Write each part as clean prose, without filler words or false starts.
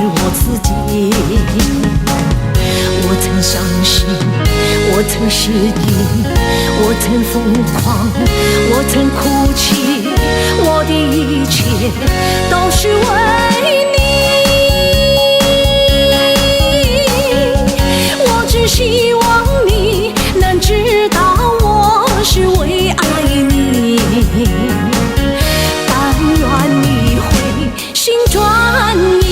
我自己。我曾伤心，我曾失意，我曾疯狂，我曾哭泣，我的一切都是为你。我只希望你能知道我是为爱你，但愿你会心转意。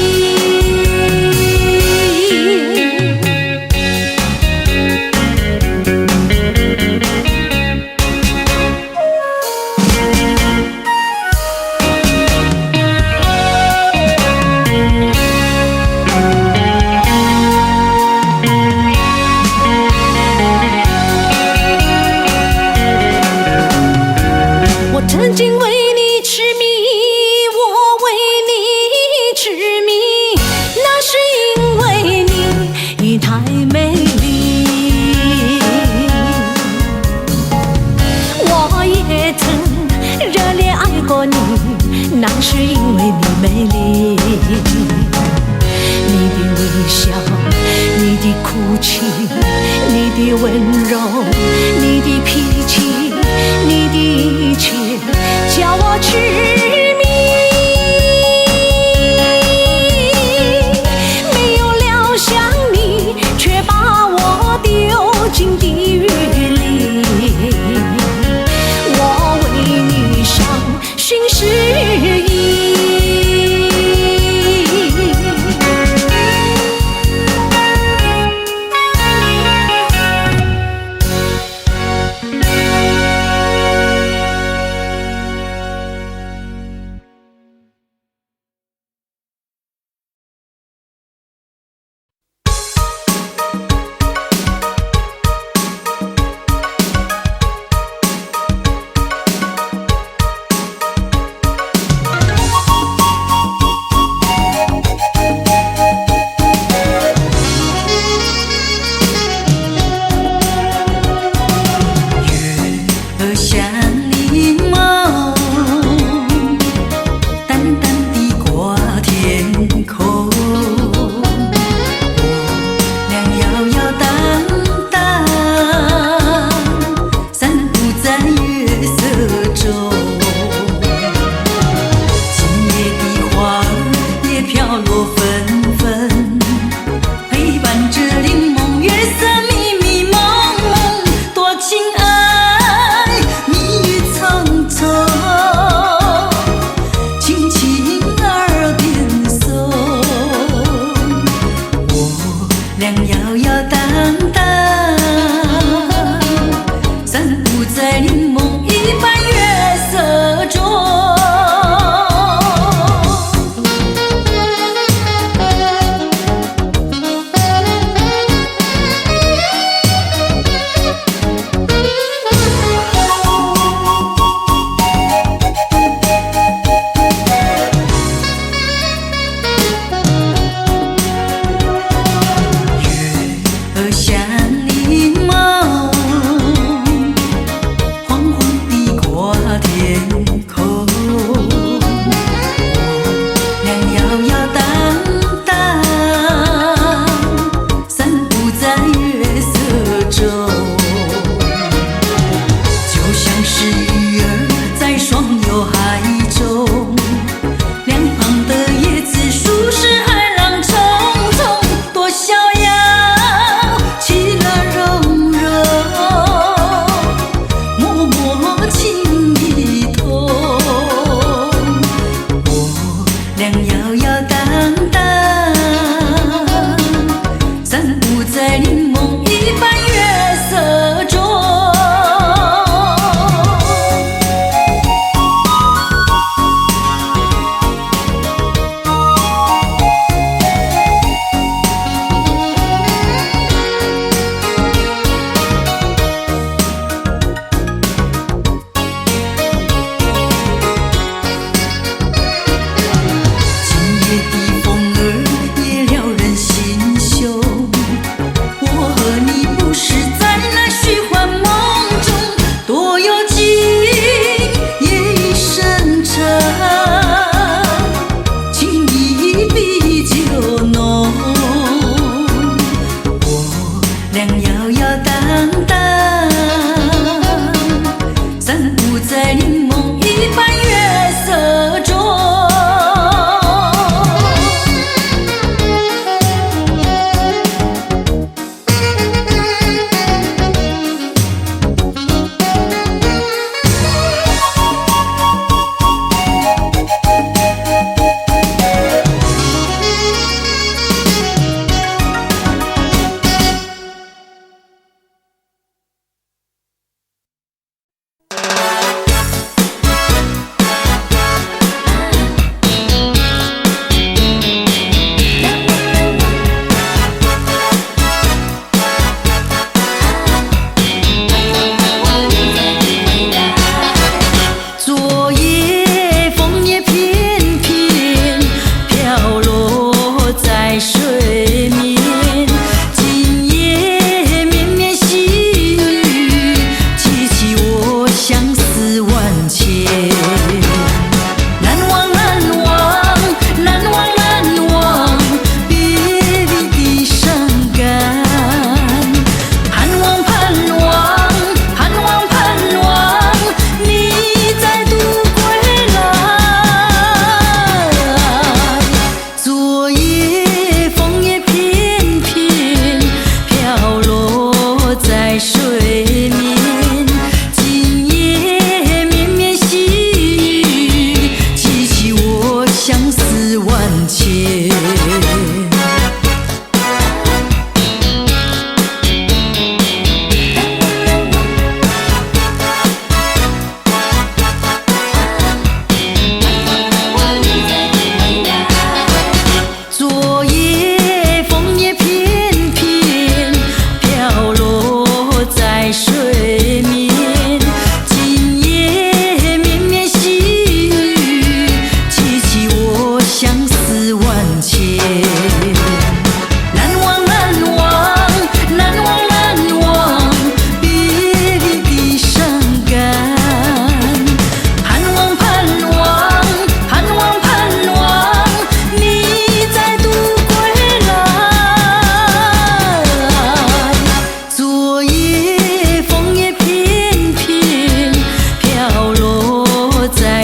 曾经为你痴迷，我为你痴迷，那是因为你太美丽。我也曾热烈爱过你，那是因为你美丽。你的微笑，你的哭泣，你的温柔，你的脾气，你的一切叫我痴迷。没有料想你却把我丢进地狱里，我为你伤心失意。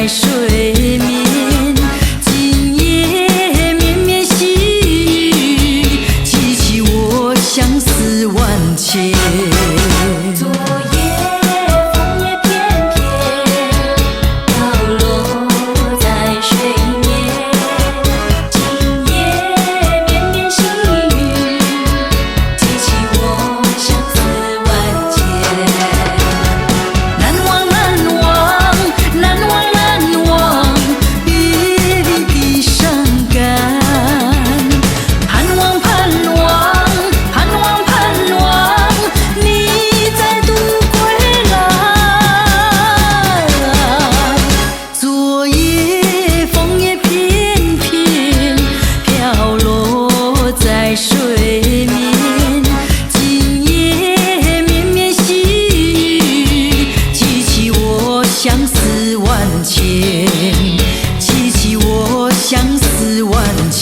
在水面，今夜绵绵细雨，激起我相思万千。昨夜枫叶片片飘落在水面，今夜绵绵细雨，激起我相思万千。难忘难忘难忘难忘，别离的伤感。盼望盼望盼望盼望，你再度归来。昨夜枫叶片片飘落在水面，今夜绵绵细雨，激起我相思万千，激起我相思万千。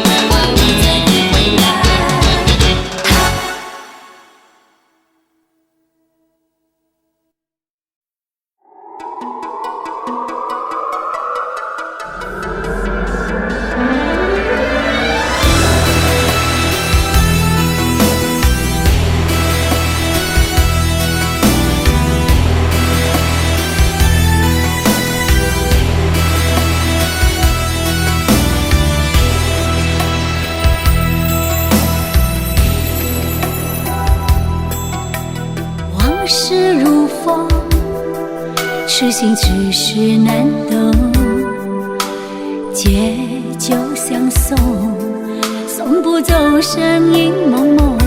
盼望你再度回来。往事如风，痴心只是难懂。借酒相送，送不走身影蒙蒙。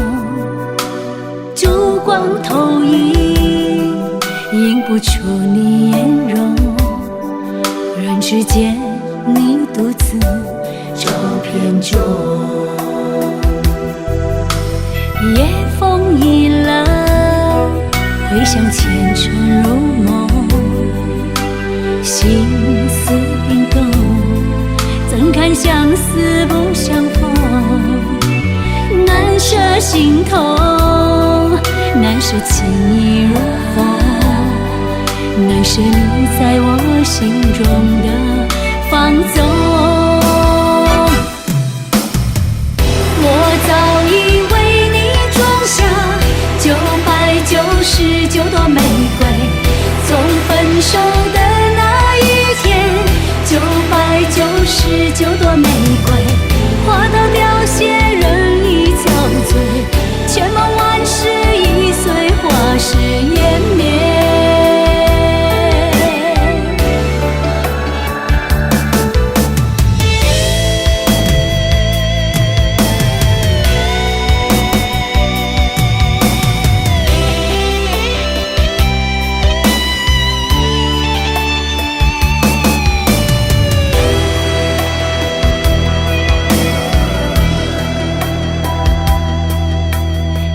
烛光投影，映不出你颜容。人世间，你独自照片中。夜风已冷，回想前尘如梦，心思冰冻，怎堪相思不相逢？难舍心头，难舍情意如风，难舍你在我心中的放纵。我早已为你种下9百99朵玫瑰，从分手的那一天，999朵玫瑰花到凋谢，人已憔悴，千万万事已随花事湮灭。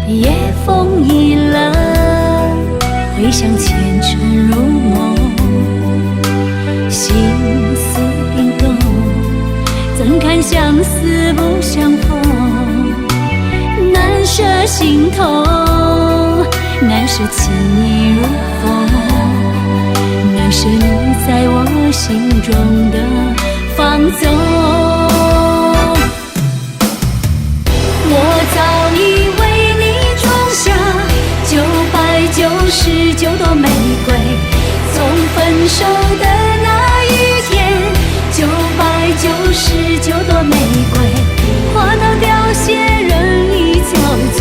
夜风已冷，回想前尘如梦，心思冰冻，怎堪相思不相逢？难舍心头，难舍情意如风，难舍你在我心中的放纵。我早已为你种下999朵玫瑰，从分手的那一天，999朵玫瑰花到凋谢，人已憔悴，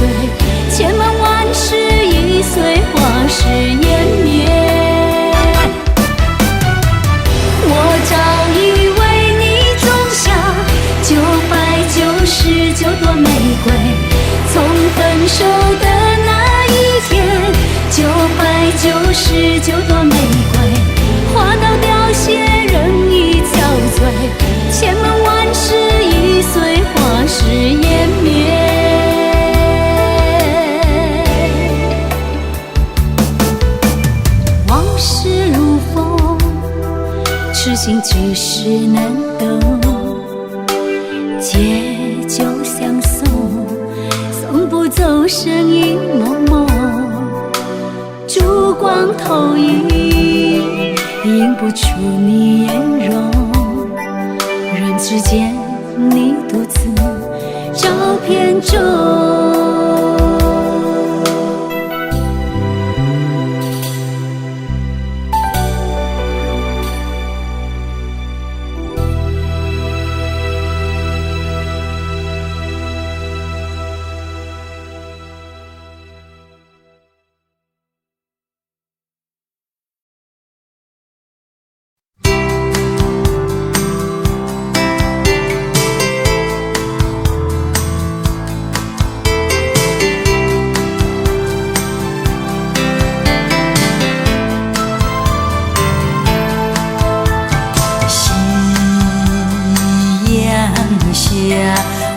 千万万事已随花事湮灭。我早已为你种下999朵玫瑰，从分手的那一天，999朵玫瑰花到凋谢，人已憔悴，千万万事已随花事湮灭。往事如风，痴心只是难懂。借酒相送，送不走身影蒙蒙。目光投影，映不出你颜容。人世间，你独自照片中。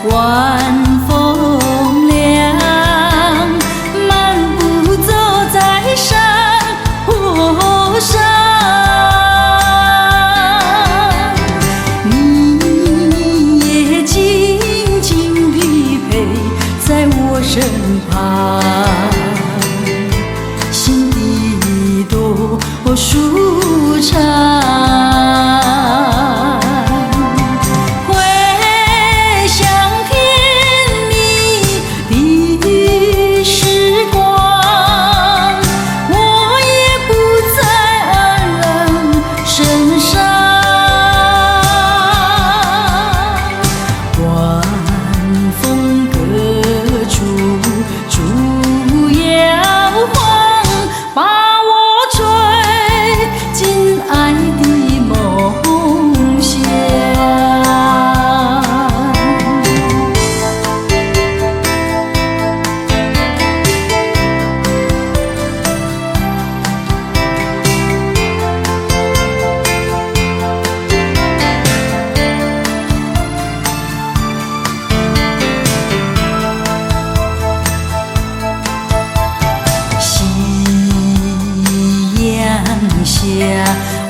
晚风凉，漫步走在山坡上，你也静静匹配在我身旁，心底多舒畅。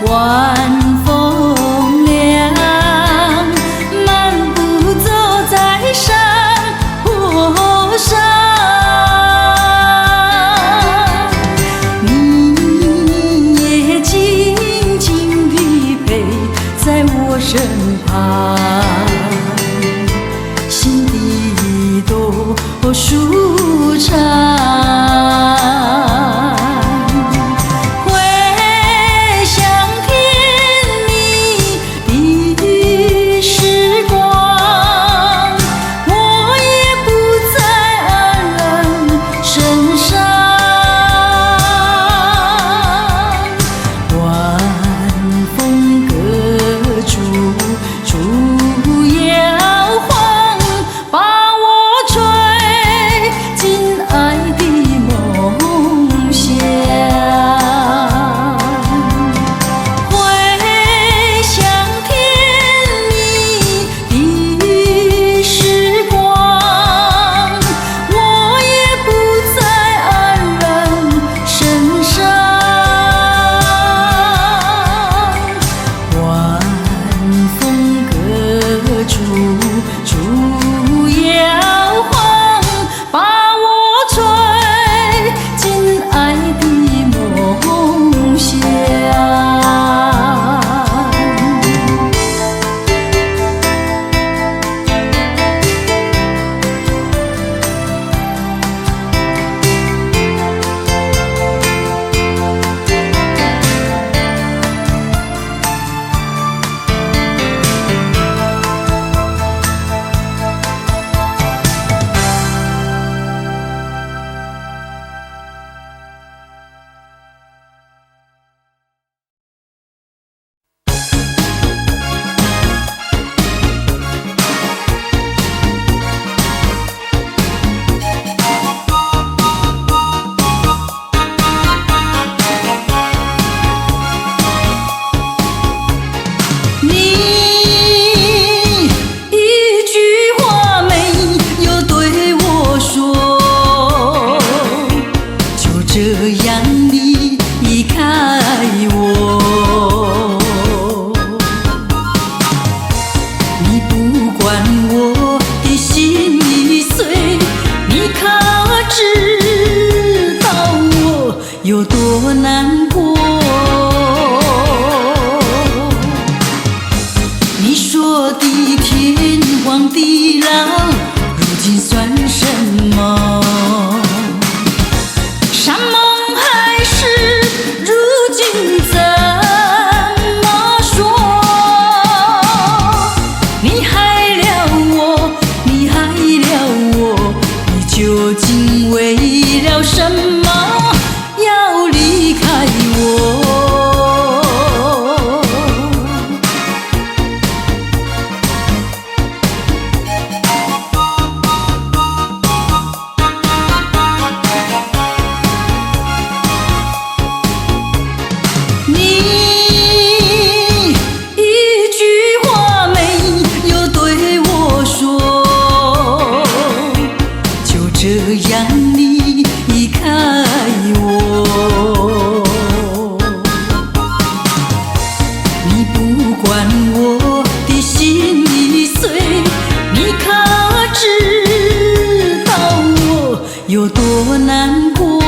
晚风凉，漫步走在山坡上，你也静静匹配在我身旁，心底多舒畅。难过。你说的天荒地老，如今算什么？山盟海誓，如今怎么说？你害了我，你害了我，你究竟为了什么要离开我？这样你离开我，你不管我的心已碎，你可知道我有多难过？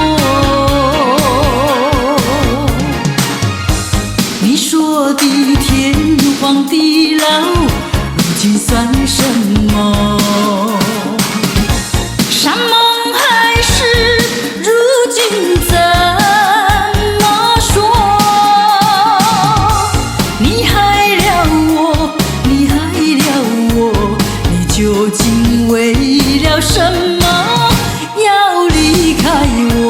你说的天荒地老，如今算什么？山盟海誓，如今怎么说？你害了我，你害了我，你究竟为了什么要离开我？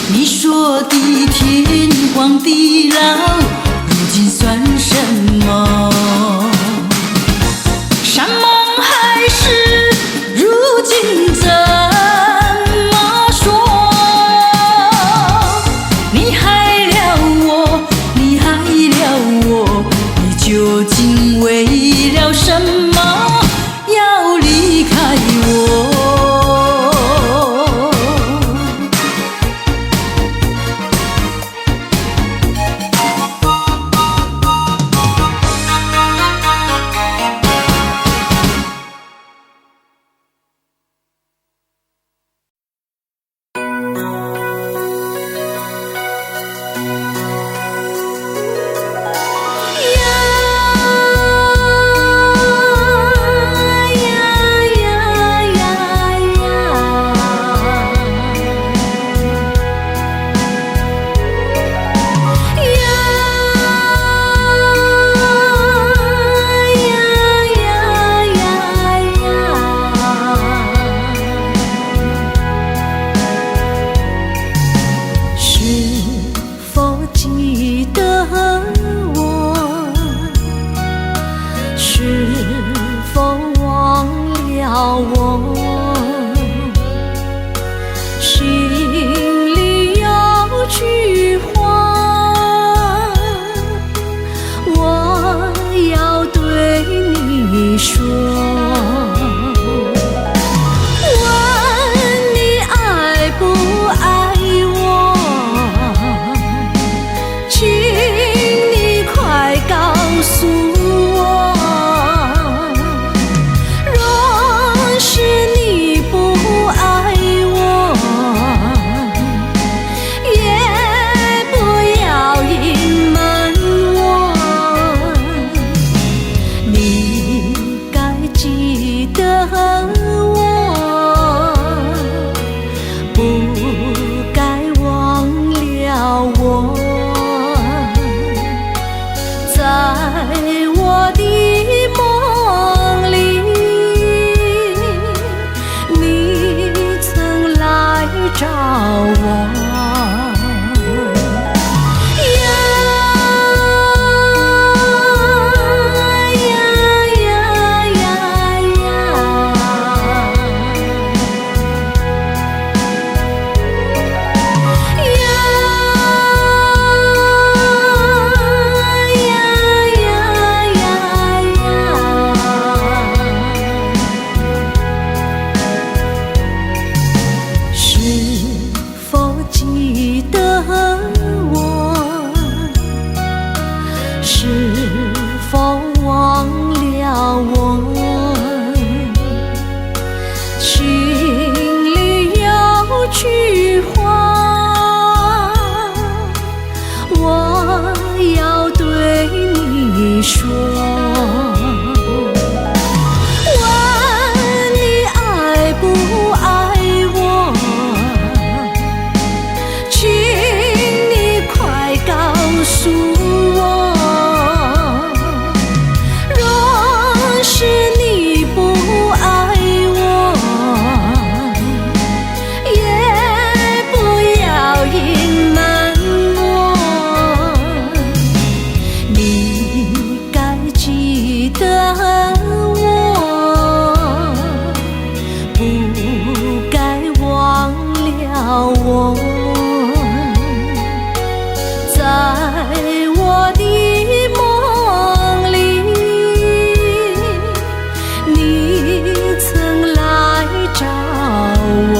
你说的天荒地老，如今算什么？山盟海誓，如今怎么说？你害了我，你害了我，你究竟为了什么要离开我？我，在我的梦里，你曾来找我。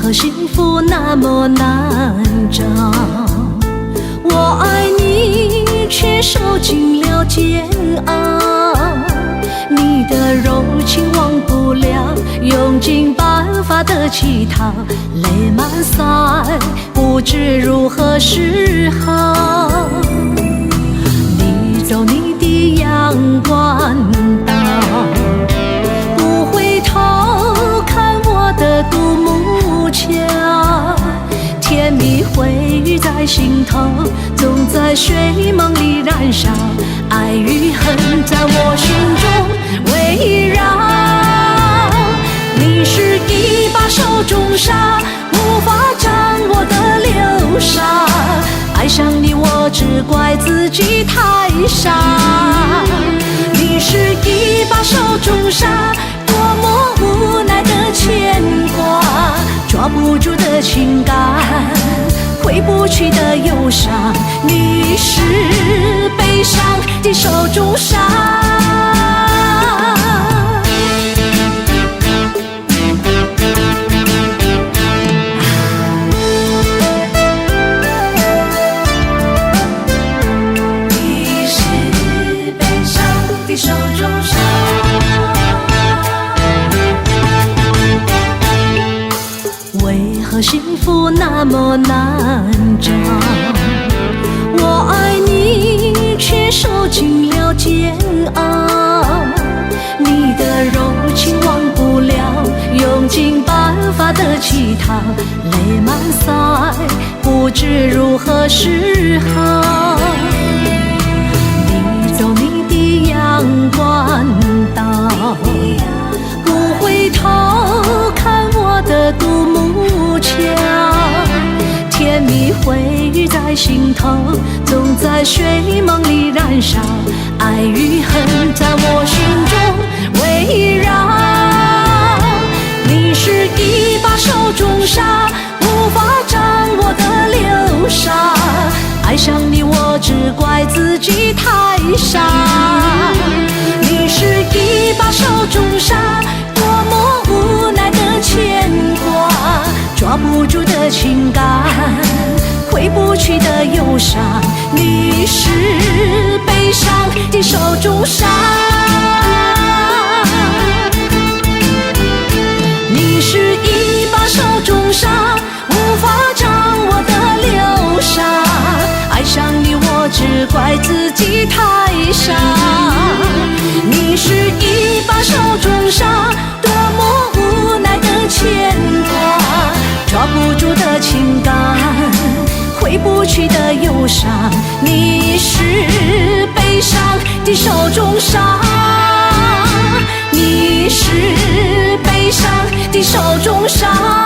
找幸福那么难找，我爱你却受尽了煎熬，你的柔情忘不了，用尽办法的乞讨，泪满腮不知如何是好。你走你的阳关道，不回头看我的独木桥，甜蜜回忆在心头，总在睡梦里燃烧，爱与恨在我心中围绕。你是一把手中沙，无法掌握的流沙，爱上你我只怪自己太傻。你是一把手中沙，多么无奈的牵挂，抓不住的情感，挥不去的忧伤。你是悲伤的手中沙，手中沙，为何幸福那么难找？我爱你却受尽了煎熬，你的柔情忘不了，用尽办法的乞讨，泪满腮不知如何是好。你走你的阳关道，不回头看我的独木桥，甜蜜回忆在心头，总在睡梦里燃烧，爱与恨在我心中围绕。你是一把手中沙，无法掌握的流沙，爱上你我只怪自己太傻。你是一把手中沙，多么无奈的牵挂，抓不住的情感，挥不去的忧伤。你是悲伤的手中沙，你是一把手中沙，无法掌握路上，你是悲伤的手中沙，你是悲伤的手中沙。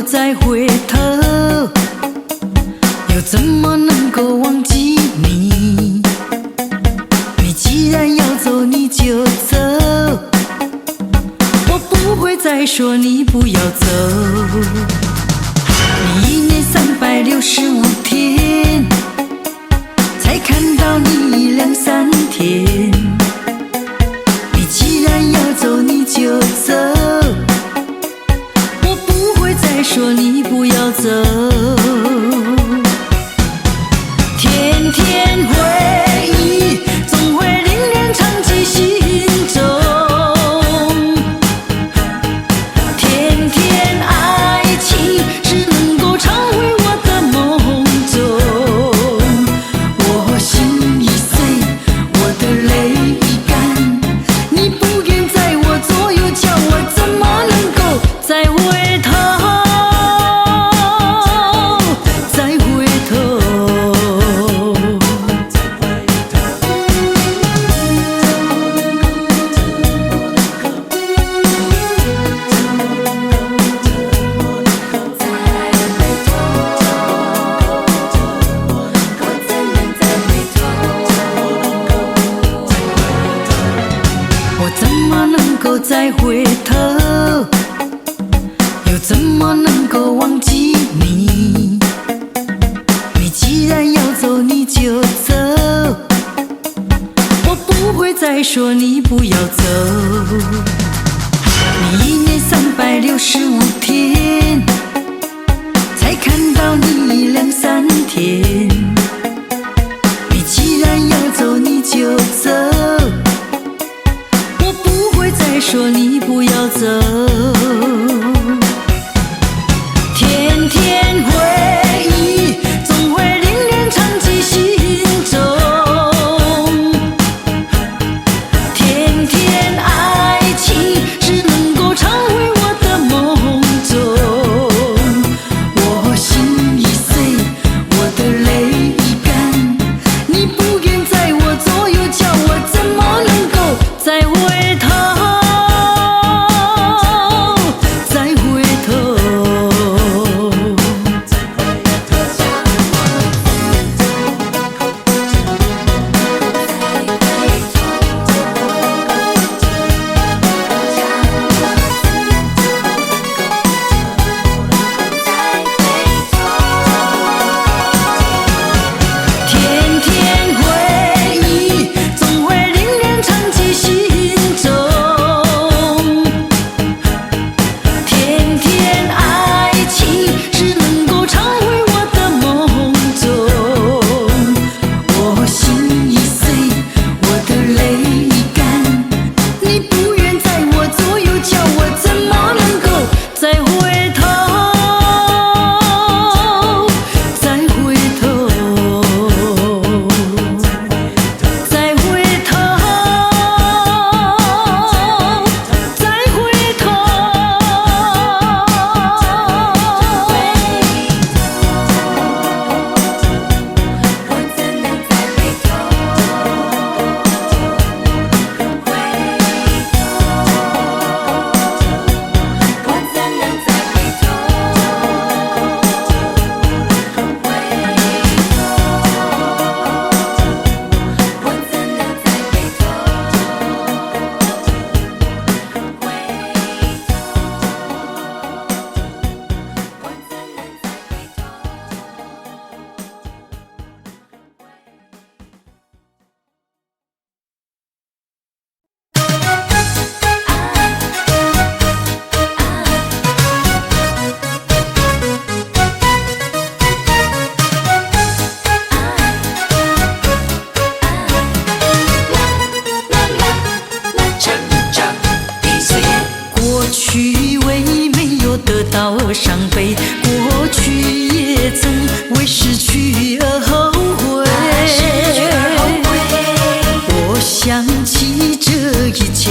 再回头，又怎么能够忘记你？你既然要走，你就走，我不会再说你不要走。你1年365天，才看到你2、3天。你既然要走，你就走。说你不要走，天天回忆总会令人长记心中，天天爱情只能够常回我的梦中。我心已碎，我的泪已干，你不愿在我左右，叫我怎么能够再回头？再回头，又怎么能够忘记你？你既然要走，你就走，我不会再说你不要走。你1年365天，才看到你2、3天。你既然要走，你就走。再说你不要走，天天回忆总会令人长记心中，天天爱情只能够常回我的梦中。我心已碎，我的泪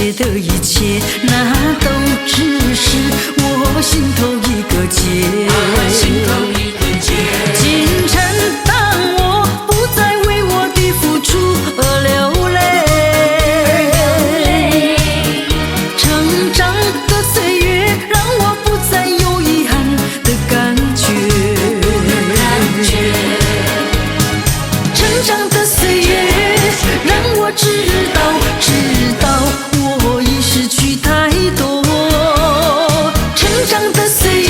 切的一切，那都只是我心头一个结。今晨当我不再为我的付出而流泪，成长的岁月让我不再有遗憾的感觉。成长的岁月让我知道我已失去太多。成长的岁月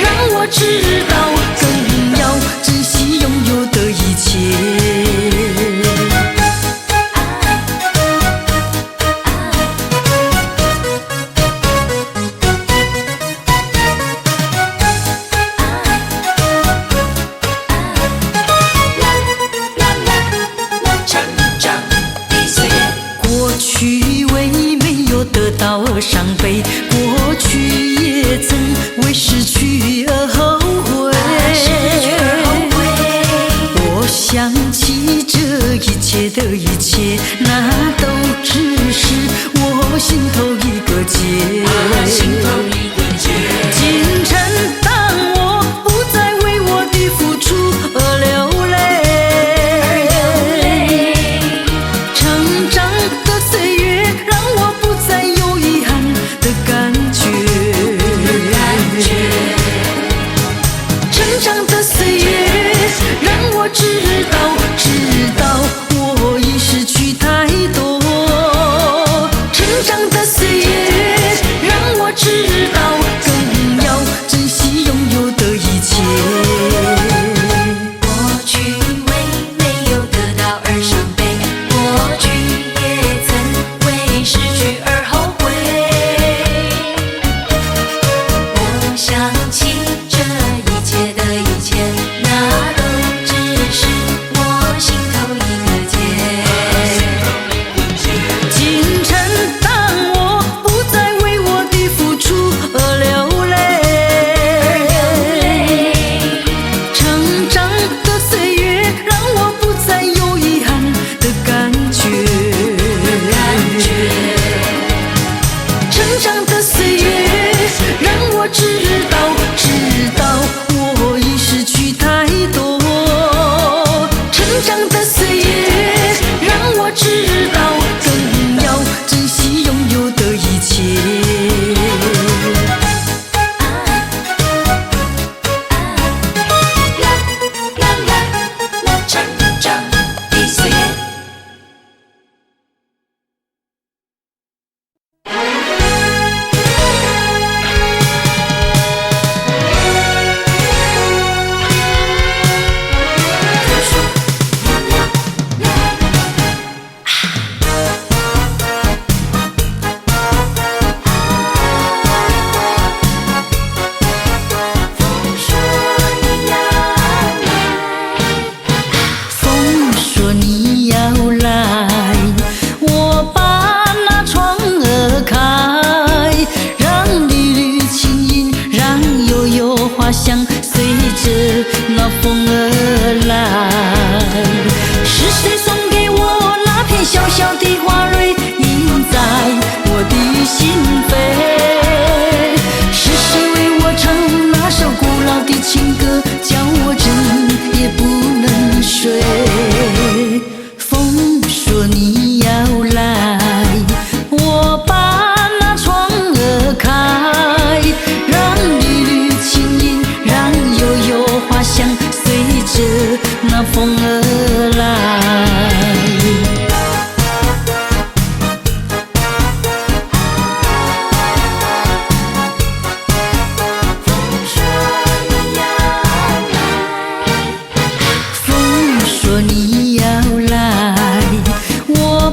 让我知道更要珍惜拥有的一切。过去为没有得到而伤悲，过去也曾为失去而后悔。我想起这一切的一切，那都只是我心头一个结。今晨当我不再为我的付出而流泪，成长的岁月让我不再有遗憾的感觉。成长的岁月让我知道我已失去太多。成长的岁月让我知道更要珍惜拥有的一切。过去为没有得到而伤悲，过去也曾为失去而后悔。我想起这一切的一切，那都只是我心头一个结。今晨当我不再为我的付出而流泪，成长的岁月让我不再有遗憾的感觉。成长的岁月让我知道我已失去太多。成长的岁月让我知道更要珍惜拥有的一切。成长的岁月。风说你要来，我把那窗儿开，让缕缕轻音，让悠悠花香随着那风而来。是谁送给我那片小小的花蕊，印在我的心扉？是谁为我唱那首古老的情歌，叫我整夜不能睡？风说你要来，我把那窗儿开，让缕缕轻音，让悠悠花香随着那风而来。风说你要来，我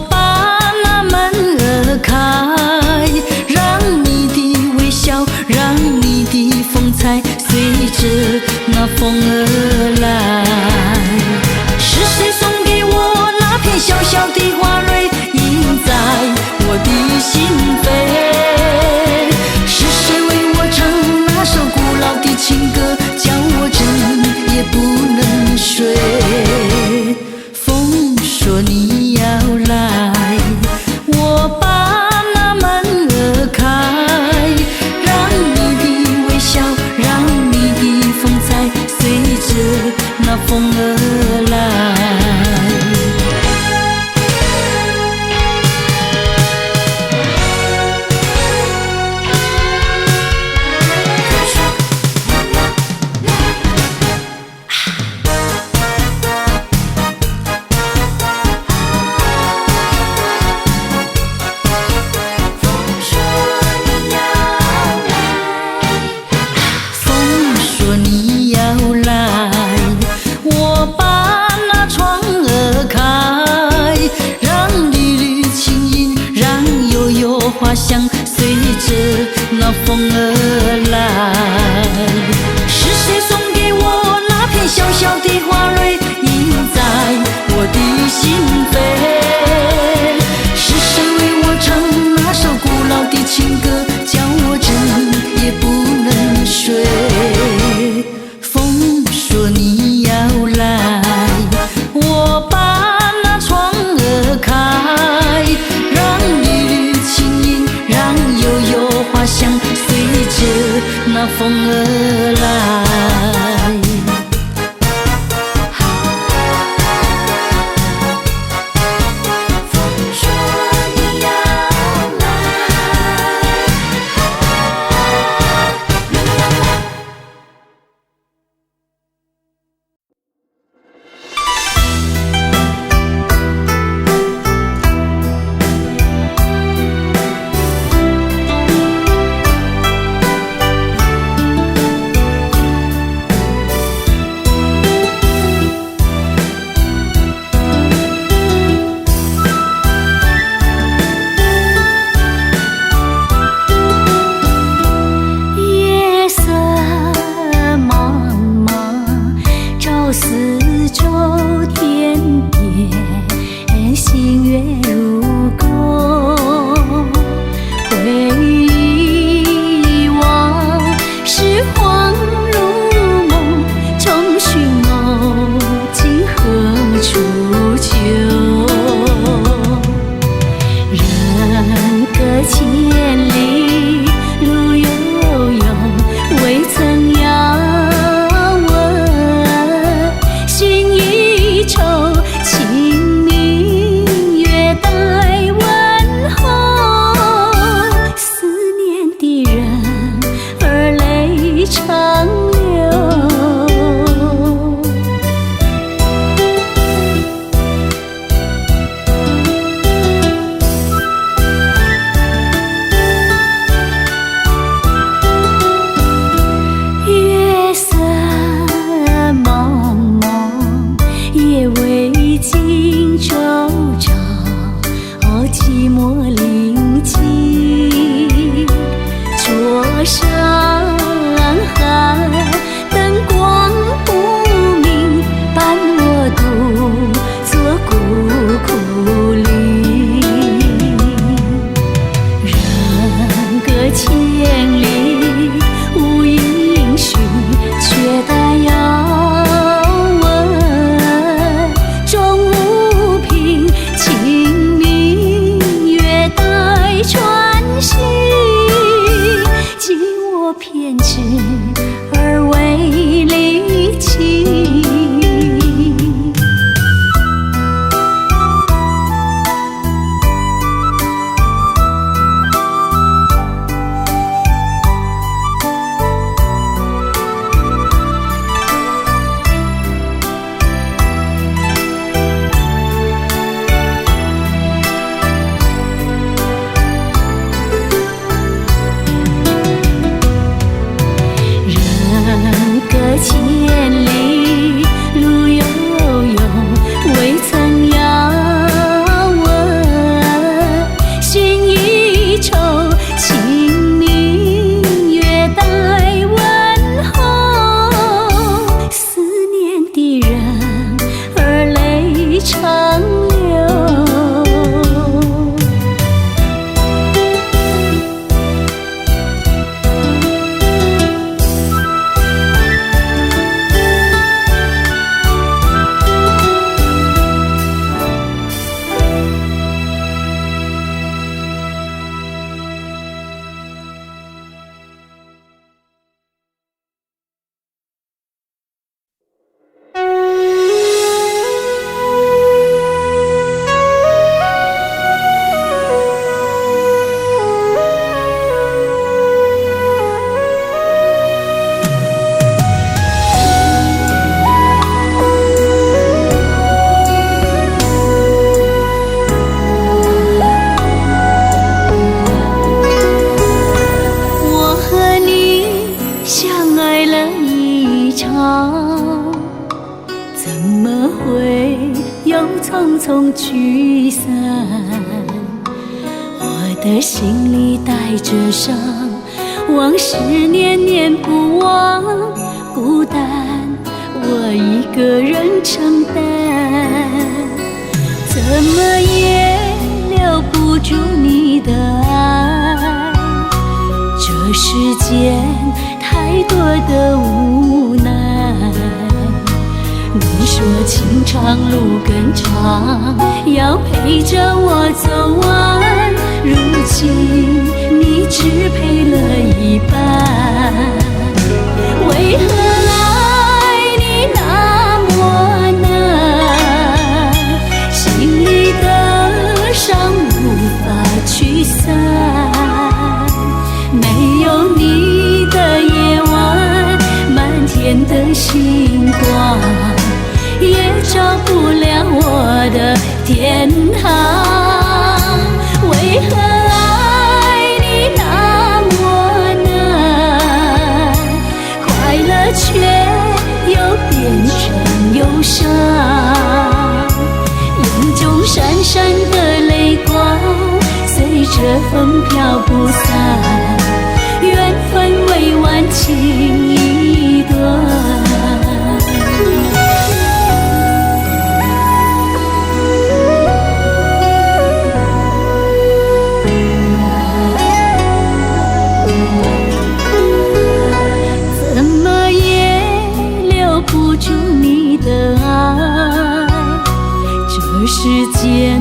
风而来。风说你要来。夜色茫茫，照四周天边，星月如钩。回忆往事恍如梦，重寻梦境何处求？人隔千里，路悠悠，未曾遥问。寻一愁，清明月待问候。思念的人儿泪长流。月色茫茫，夜未尽周章，寂寞临近。桌上海，灯光不明，伴我独坐孤苦岭。人隔千里，无音讯，却待遥问。终无凭，清明月待穿行。寄我偏执而为离情。人隔千里，路悠悠，未曾遥问。寻一愁，清明月待问候。思念的人儿泪长流。我和你相爱了一场，怎么会又匆匆聚散？我的心里带着伤，往事念念不忘，孤单我一个人承担，怎么也留不住你的爱。这世间太多的无奈，你说情长路更长，要陪着我走完，如今你只陪了一半。何爱你那么难，心里的伤无法驱散。没有你的夜晚，满天的星光，也照不亮我的天堂。为何爱你那么难，快乐却又变成忧伤？眼中闪闪的泪光，随着风飘不散，缘分未完情已断。怎么也留不住你的爱，这世间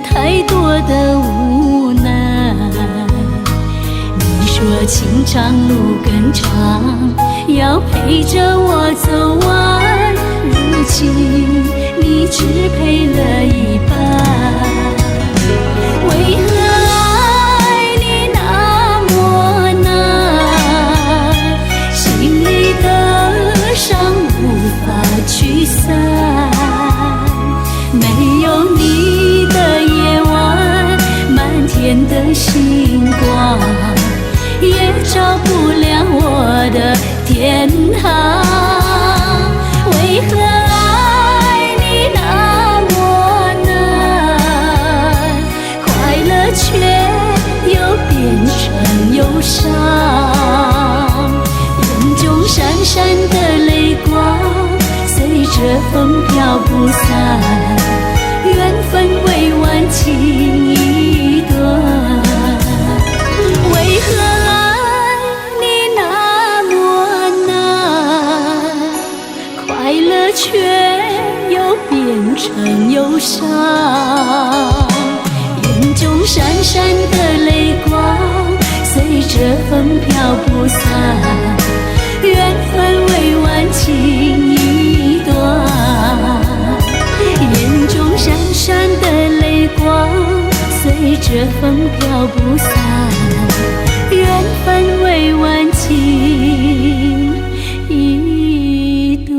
太多的无奈。你说情长路更长，要陪着我走完，如今你只陪了一半。为何爱你那么难，心里的伤无法驱散？没有你的夜晚，满天的星光，也照不亮我的天堂。为何爱你那么难，快乐却又变成忧伤？眼中闪闪的泪光，随着风飘不散，缘分未完情已断。为何爱你那么难，快乐却又变成忧伤？眼中闪闪的泪光，随着风飘不散，缘分未完情已断。眼中闪闪的泪光，随着风飘不散，缘分未完情已断。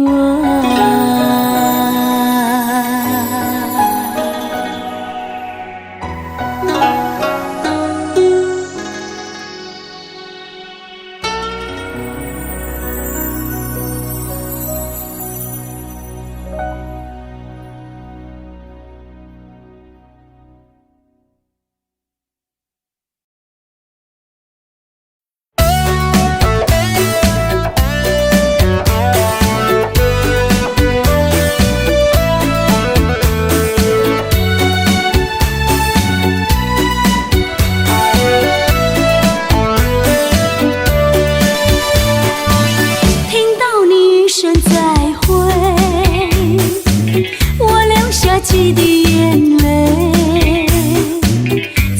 几滴眼泪，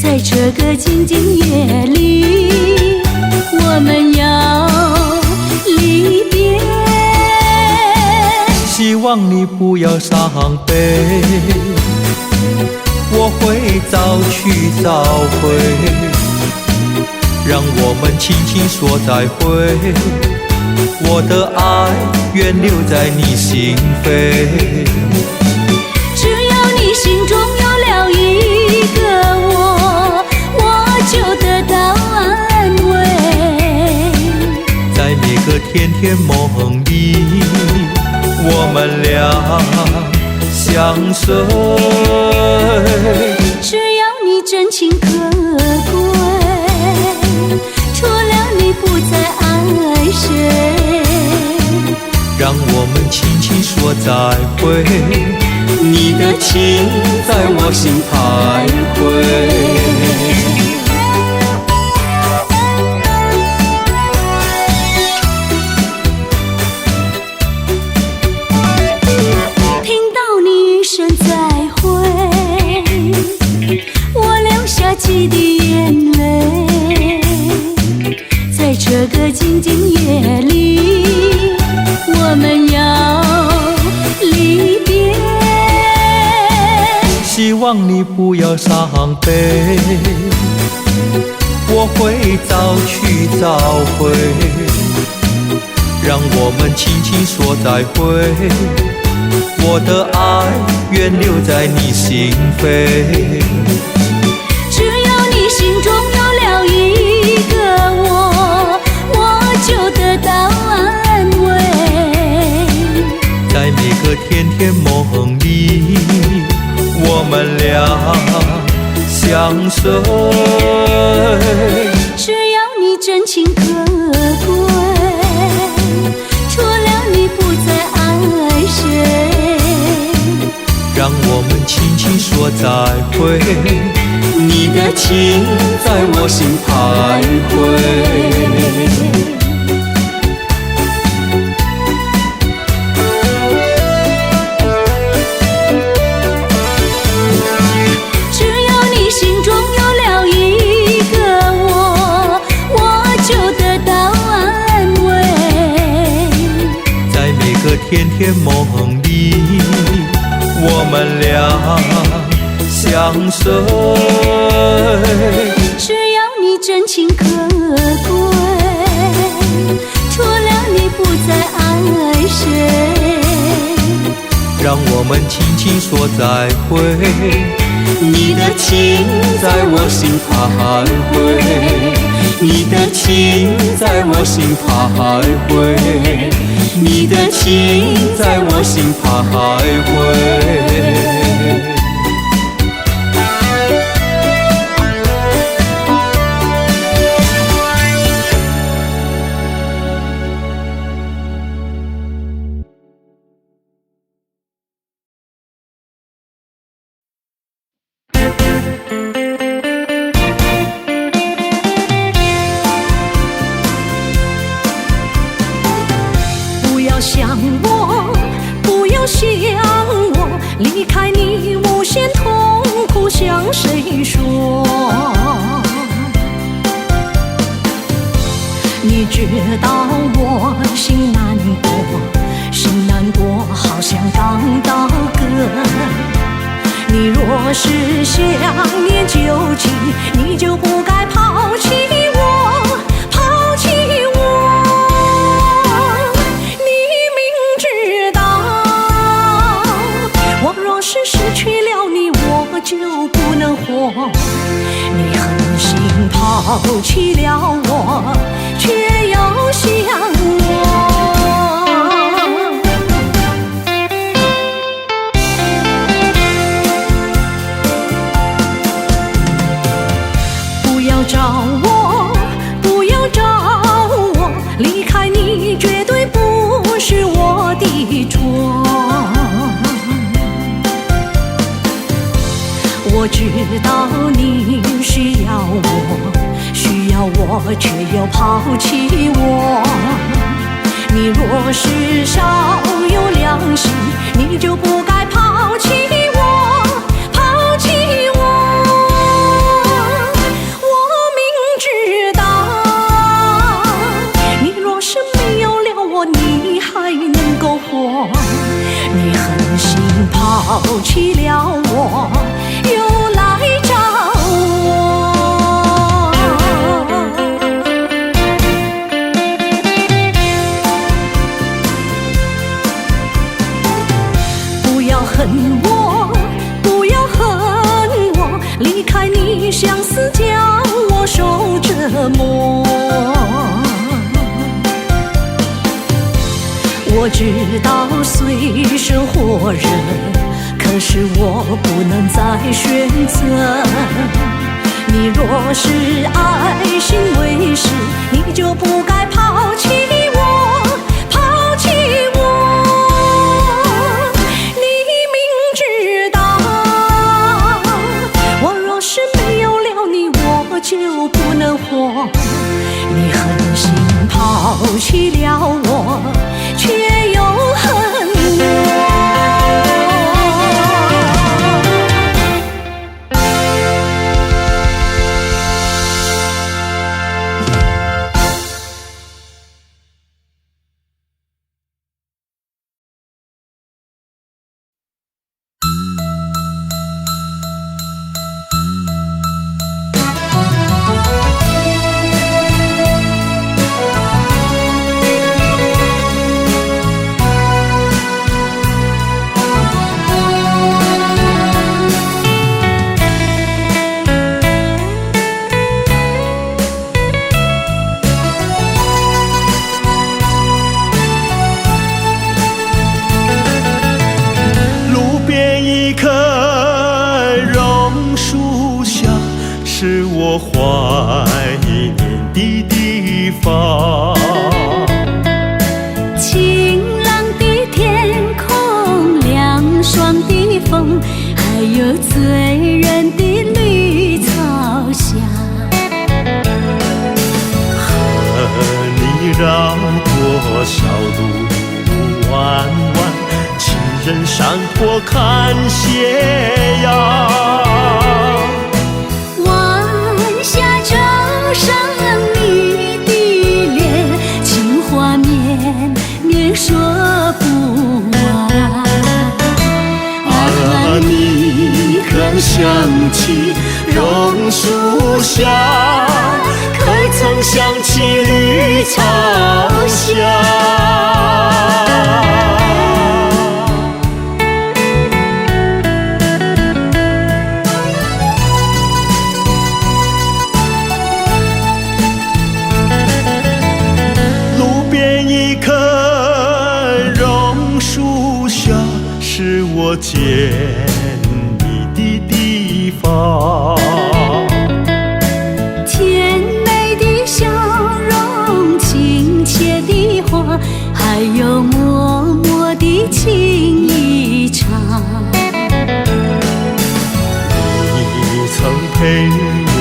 在这个静静夜里，我们要离别。希望你不要伤悲，我会早去早回，让我们轻轻说再会，我的爱愿留在你心扉。你心中有了一个我就得到安慰。在每个甜甜梦里，我们俩相随。只要你真情可贵，除了你不再爱谁。让我们轻轻说再会，你的情在我心徘徊。听到你一声再会，我流下几滴眼泪，在这个静静夜里，伤悲，我会早去早回，让我们轻轻说再会。我的爱愿留在你心扉，只要你心中有了一个我就得到安慰。在每个甜甜梦里，我们俩相随。只要你真情可贵，除了你不再爱谁。让我们轻轻说再会，你的情在我心徘徊。甜甜梦里，我们俩相随。只要你真情可贵，除了你不再爱谁。让我们轻轻说再会，你的情在我心徘徊，你的情在我心徘徊，你的情在我心徘徊。想我，不要想我，离开你无限痛苦，向谁说？你知道我心难过，心难过，好像刚到歌。你若是想念旧情，你就不该抛弃我，抛弃我。是失去了你，我就不能活。你狠心抛弃了我，却又想我。不要找我，不要找我，离开你绝对不是我的错。我知道你需要我，需要我，却又抛弃我。你若是少有良心，你就不该抛弃我，抛弃我。我明知道，你若是没有了我，你还能够活。你狠心抛弃了我，又来找我。不要恨我，不要恨我，离开你相思将我受折磨。我知道虽生活人，可是我不能再选择。你若是爱心为实，你就不该抛弃我，抛弃我。你明知道，我若是没有了你，我就不能活。你狠心抛弃了我，却又恨我。我怀念的地方。晴朗的天空，凉爽的风，还有醉人的绿草香。和你绕过小路弯弯，情人山坡看斜阳。晚霞照上你的脸，情话绵绵说不完。啊，你可想起榕树下，可曾想起绿草香？是我见你的地方。甜美的笑容，亲切的话，还有默默的情一场。你曾陪我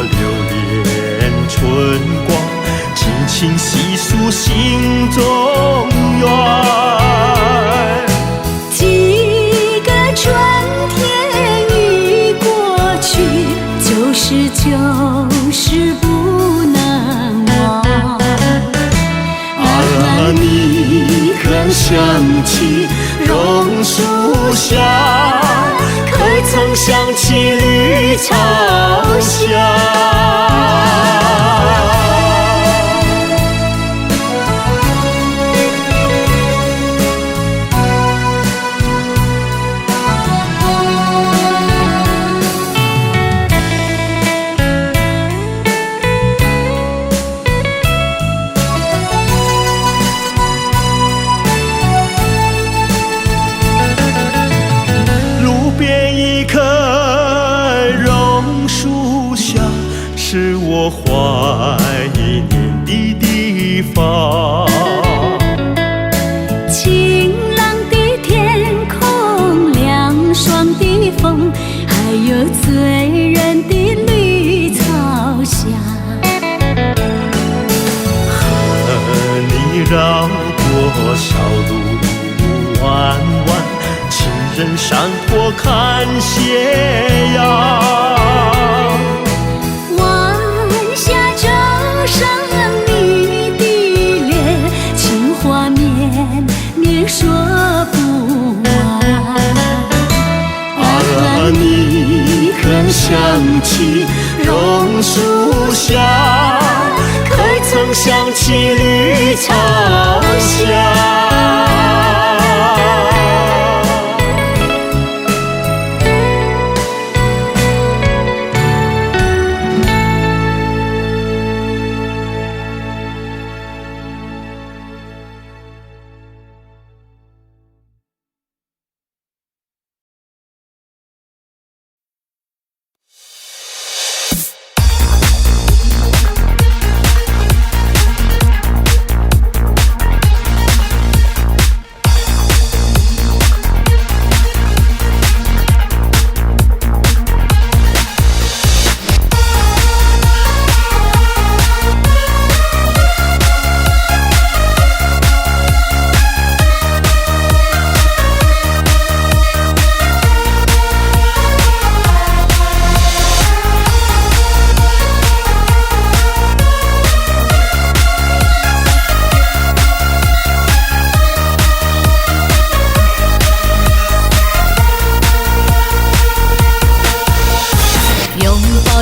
流连春光，尽情细数心中愿。就是不能忘。啊，你可想起榕树下，可曾想起绿草香？是我怀念的地方。晴朗的天空，凉爽的风，还有醉人的绿草香。和你绕过小路弯弯，情人山坡看斜阳。上你的脸，情话绵绵说不完。啊，你可想起榕树下，可曾想起绿草香？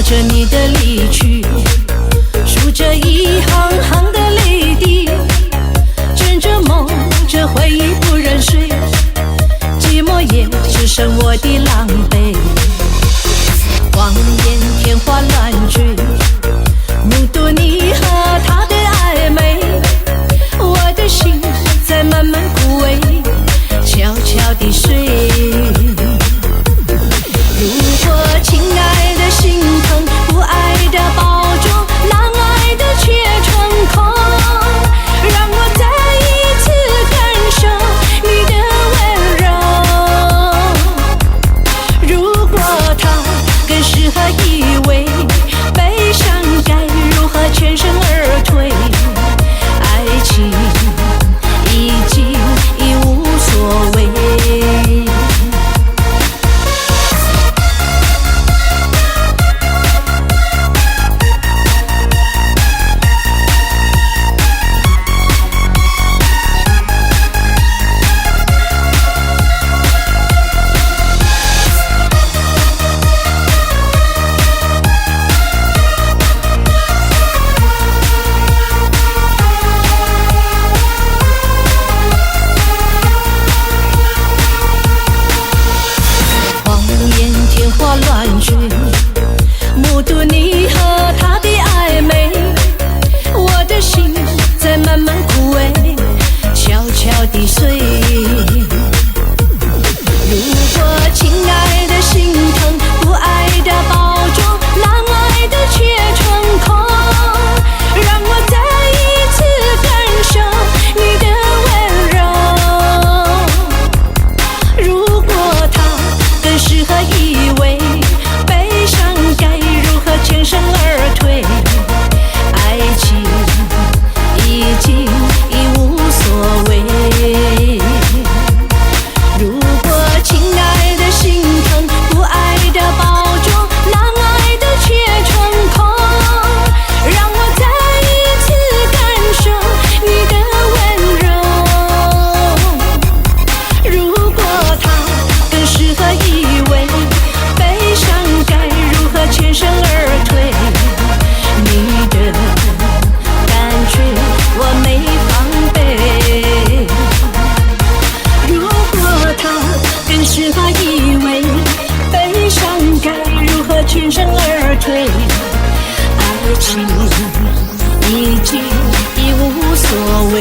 着你的离去，数着一行行的泪滴，枕着梦着回忆不忍睡，寂寞也只剩我的狼狈。望眼天花乱坠，目睹你和他的暧昧，我的心在慢慢枯萎，悄悄地睡。如果亲爱的心疼，不爱的以为悲伤该如何全身而退，爱情已经已无所谓。目睹你和他的暧昧，我的心在慢慢枯萎，悄悄地碎。如果亲爱的心疼，不爱的包装，难爱的却成空，让我再一次感受你的温柔。如果他更适合依偎，悲伤该如何全身而退，爱情已经已无所谓。如果亲爱的心疼，不爱的包装，难爱的却成空，让我再一次感受你的温柔。如果他更适合依偎，悲伤该如何全身而退，你的感觉我没防备。如果他更适合依偎，悲伤该如何全身而退，爱情已经已无所谓。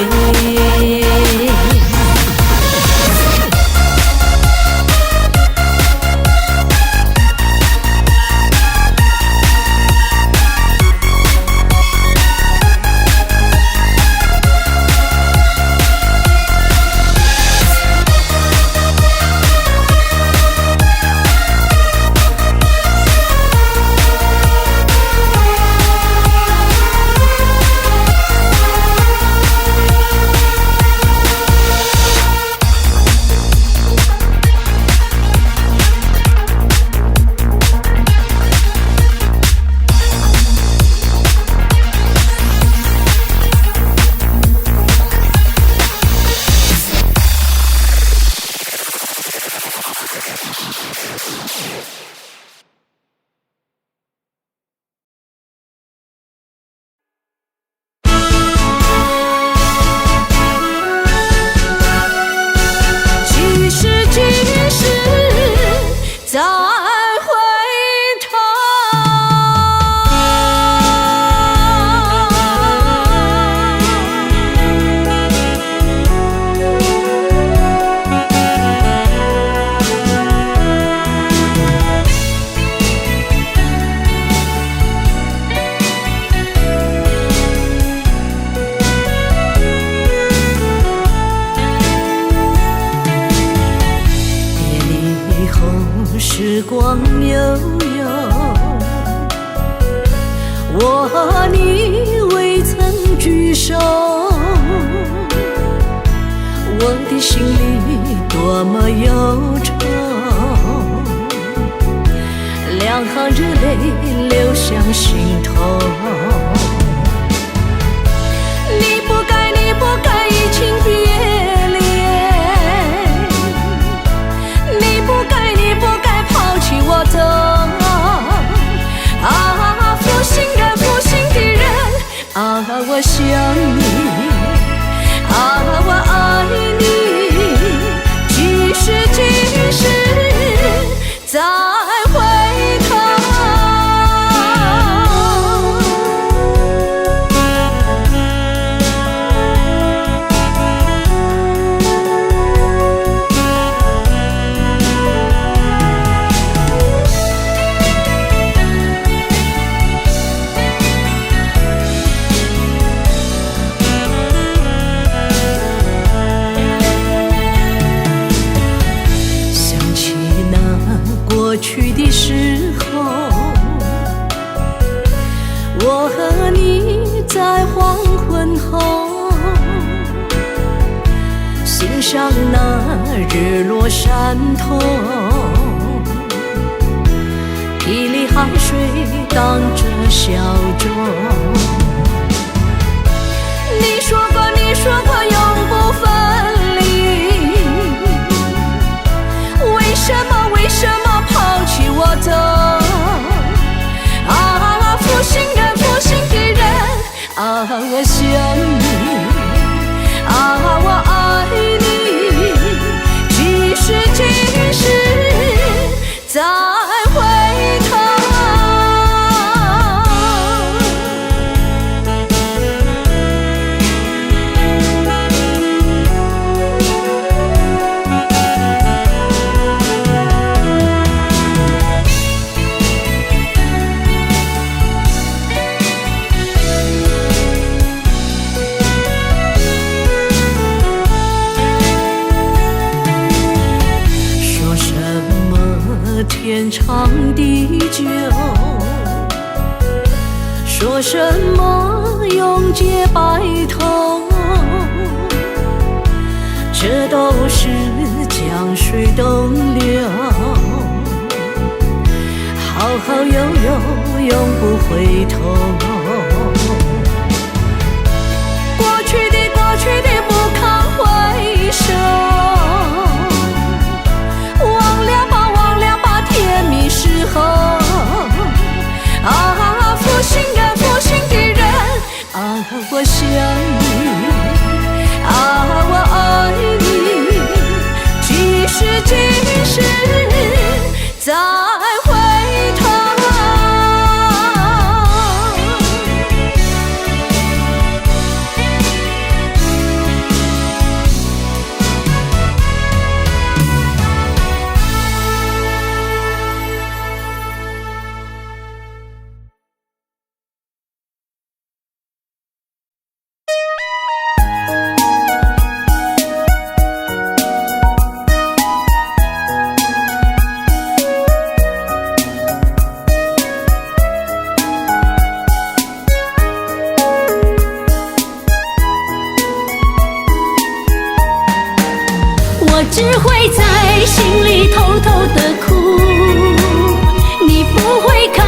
再回头，别离后时光悠悠，我和你未曾聚首，我的心里多么忧愁，两行热泪流向心头。你不该，你不该移情别恋，你不该，你不该抛弃我走。啊，负心人，负心的人，啊，我想你，啊，我爱你，几时几时再回头。上那日落山头，霹雳海水荡着小舟。你说过永不分离，为什么抛弃我走？啊，负心的人，啊，我想你，啊，我爱你，几时再回头？天长地久，说什么永结白头，这都是江水东流，好好悠悠永不回头。过去的不堪回首，甜蜜时候，啊，负心的人，啊，我想你，啊，我爱你，几时再回头？我只会在心里偷偷的哭，你不会看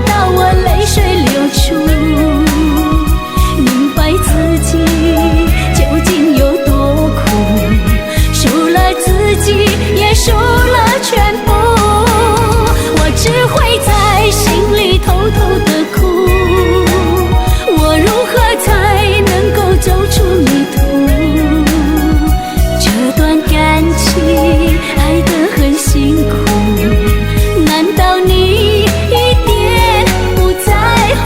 到我泪水流出，明白自己究竟有多苦，输了自己也输了全部。我只会在心里偷偷的哭，我如何才能够走出迷途？这段感情爱得很辛苦，难道你一点不在乎？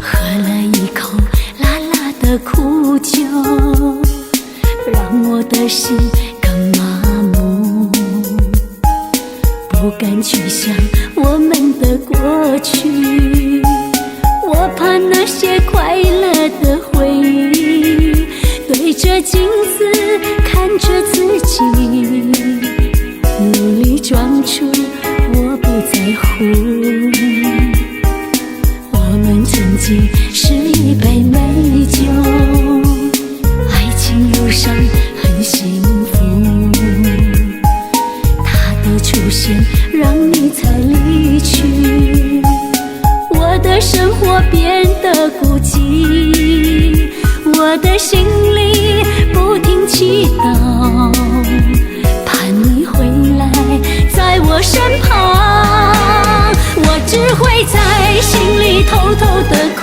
喝了一口辣辣的苦酒，让我的心更麻木，不敢去想我们的过去，我怕那些快乐的回忆，对着镜子看着自己，努力装出我不在乎。我们曾经是一杯美酒，爱情路上很幸福，他的出现让你才离去，我的生活变得孤寂，我的心里不停祈祷，盼你回来在我身旁。我只会在心里偷偷的哭，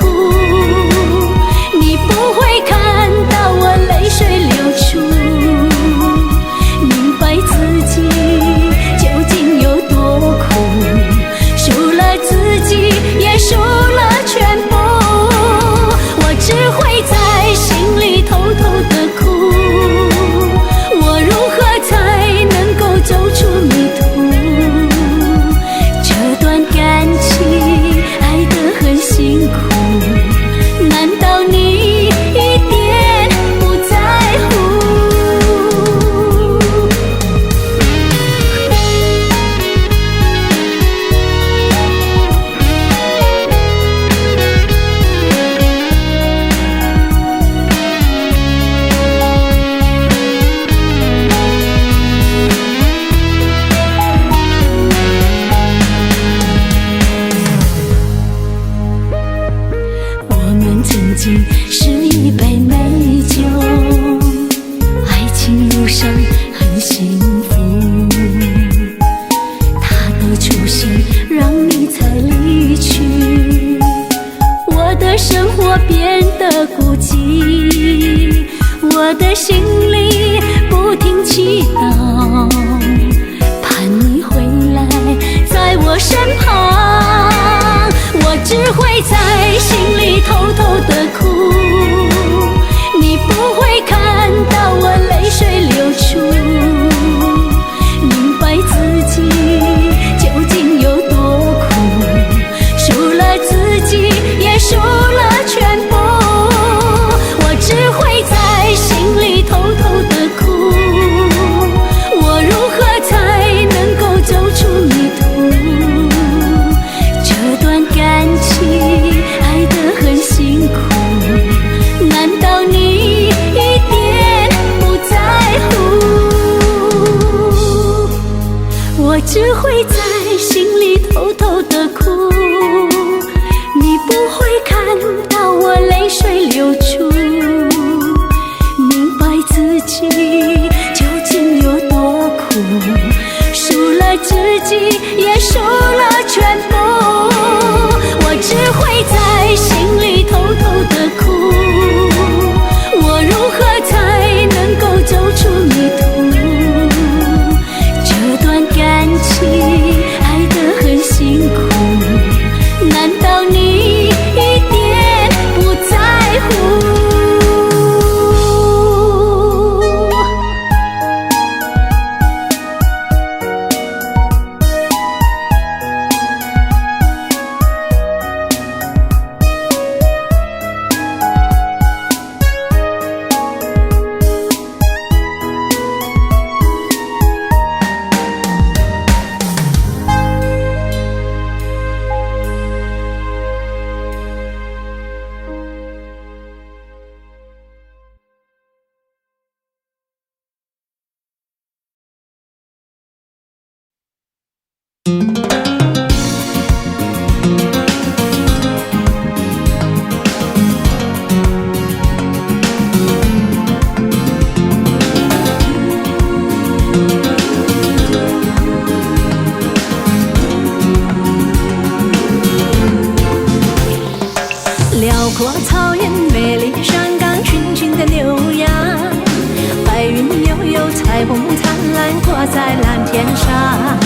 你不会看到我泪水流出，明白自己究竟有多苦，输了自己也输了全部。我只会在心里偷偷的哭，我如何才能够走出迷途？这段感情爱得很辛苦，的心里不停祈祷，盼你回来在我身旁。我只会在心里偷偷的哭，你不会看到我泪水流出，明白自己究竟有多苦，输了自己也输了全部。我只会在心里偷偷的哭，我如何才能够走出迷途？这段感情爱得很辛苦，难道你一点不在乎？我只会在心里偷偷的哭，你不会看到我泪水流出，明白自己究竟有多苦，输了自己也输了全部。我只会在心里偷偷的哭，我如何才能够走出迷途？这段感情爱得很辛苦，难道你一点不在乎？辽阔草原，美丽山岗，群群的牛羊，白云悠悠，彩虹灿烂，挂在蓝天上。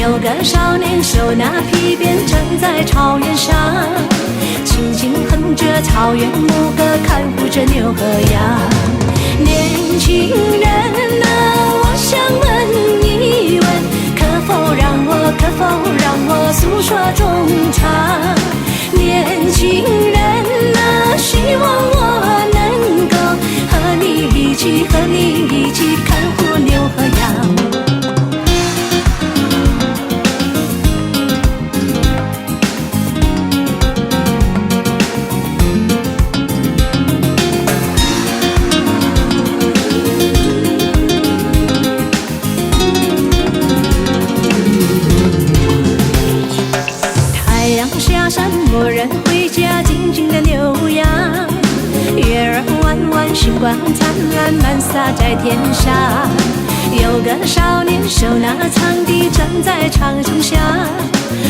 有个少年手拿皮鞭，站在草原上，轻轻哼着草原牧歌，看护着牛和羊。年轻人啊，我想问一问，可否让我诉说衷肠？年轻人啊，希望我能够和你一起看护牛和羊。太阳下山，牧人回家，静静的牛羊。月儿弯弯，星光灿烂，满洒在天上。有个少年手拿长笛，站在长城下，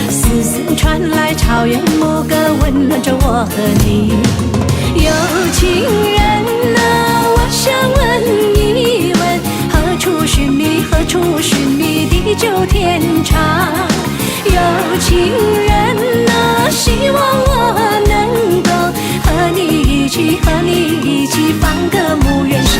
丝丝传来草原牧歌，温暖着我和你。有情人啊，我想问一问，何处寻觅地久天长？有情人啊，希望我能够和你一起放个牧原上。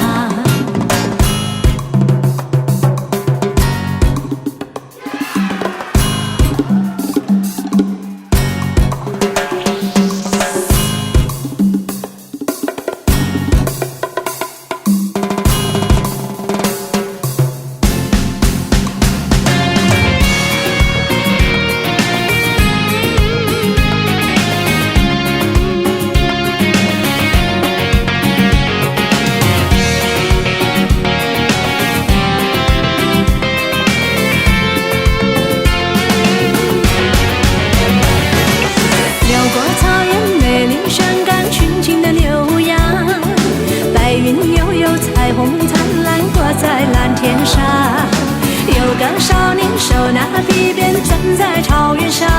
个少年手拿皮鞭站在草原上，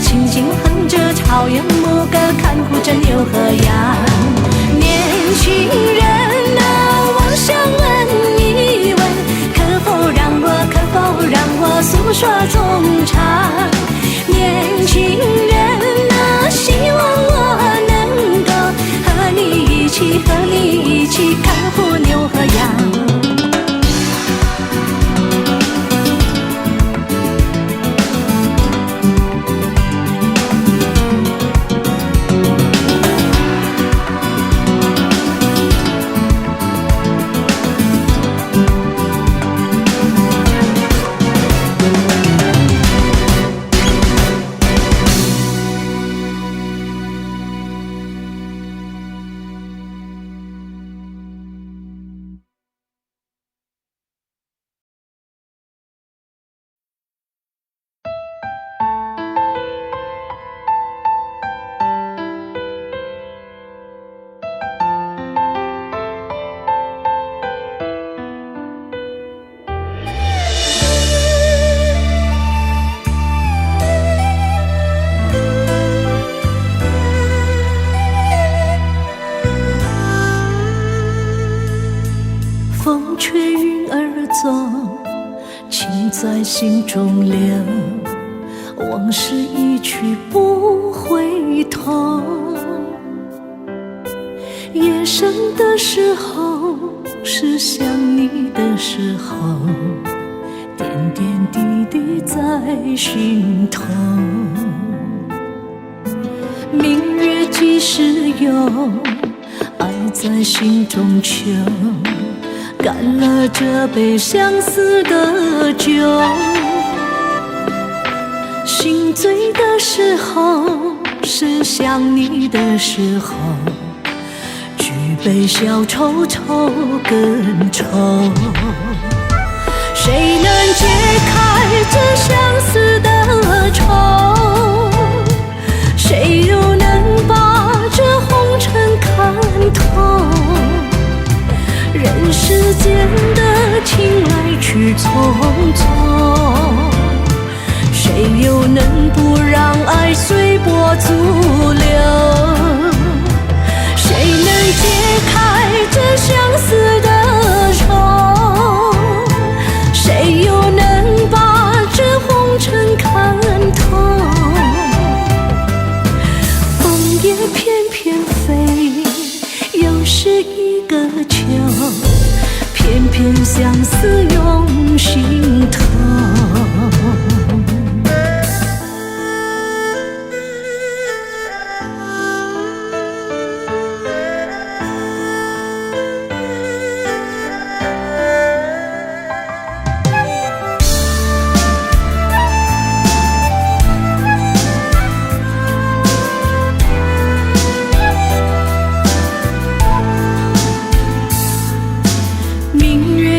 轻轻哼着草原牧歌，看护着牛和羊。年轻人啊，耍衷肠。年轻人啊，希望我能够和你一起看护牛和羊。风吹云儿走，情在心中留，往事一去不回头。夜深的时候，是想你的时候，点点滴滴在心头。明月几时有，爱在心中求，干了这杯相思的酒。心醉的时候，是想你的时候，举杯消愁愁更愁。谁能解开这相思的愁？谁又能把这红尘看透？人世间的情来去匆匆，谁又能不让爱随波逐流？谁能解开这相思的愁？谁又能把这红尘看透？风也翩翩飞，又是一个秋，偏偏相思涌心头。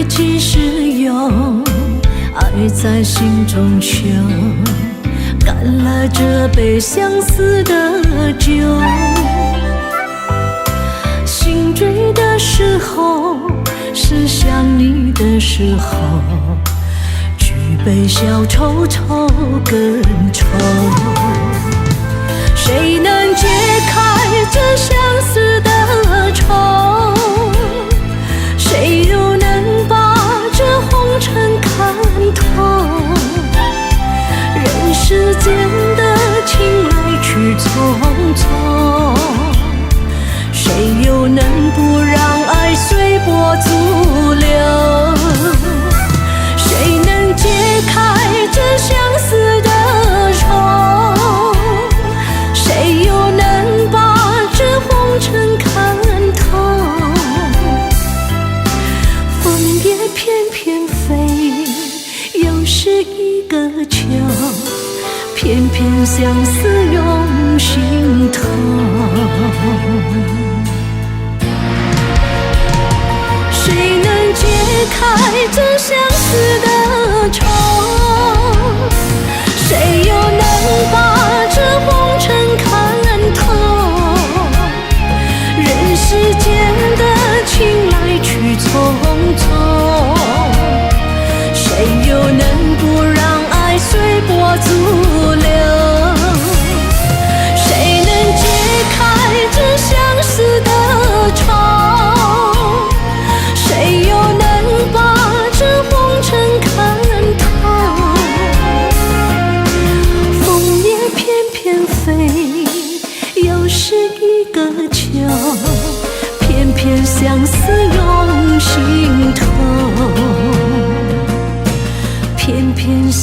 几时有，爱在心中求，干了这杯相思的酒。心醉的时候，是想你的时候，举杯消愁愁更愁。谁能解开这相思的愁？谁又能把这红尘看透？人世间的情来去匆匆，谁又能不让爱随波逐流？谁能解开这相思的愁？谁又能把这红尘看透？风也翩翩飞，又是一个秋，偏偏相思涌心头。谁能解开这相思的愁？谁又能把这红尘看透？人世间的情来去匆匆，谁又能不让爱随波逐流？谁能解开这相思的愁？谁又能把这红尘看透？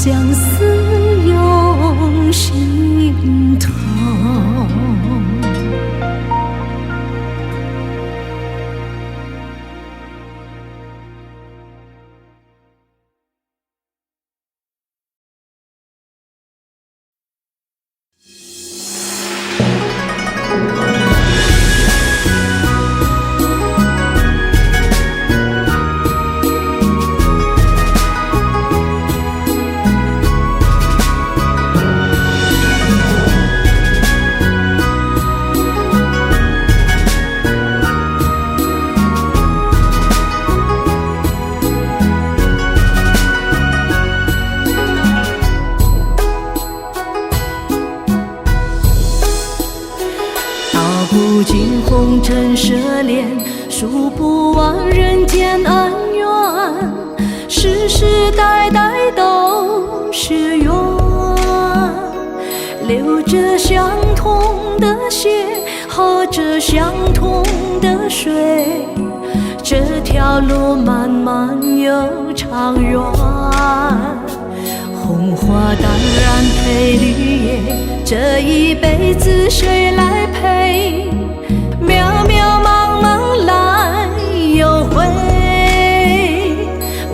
相思涌心头。不尽红尘奢恋，数不完人间恩怨，世世代代都是缘，流着相同的血，喝着相同的水，这条路漫漫又长远。红花当然配绿叶，这一辈子谁来陪？渺渺茫茫来又回，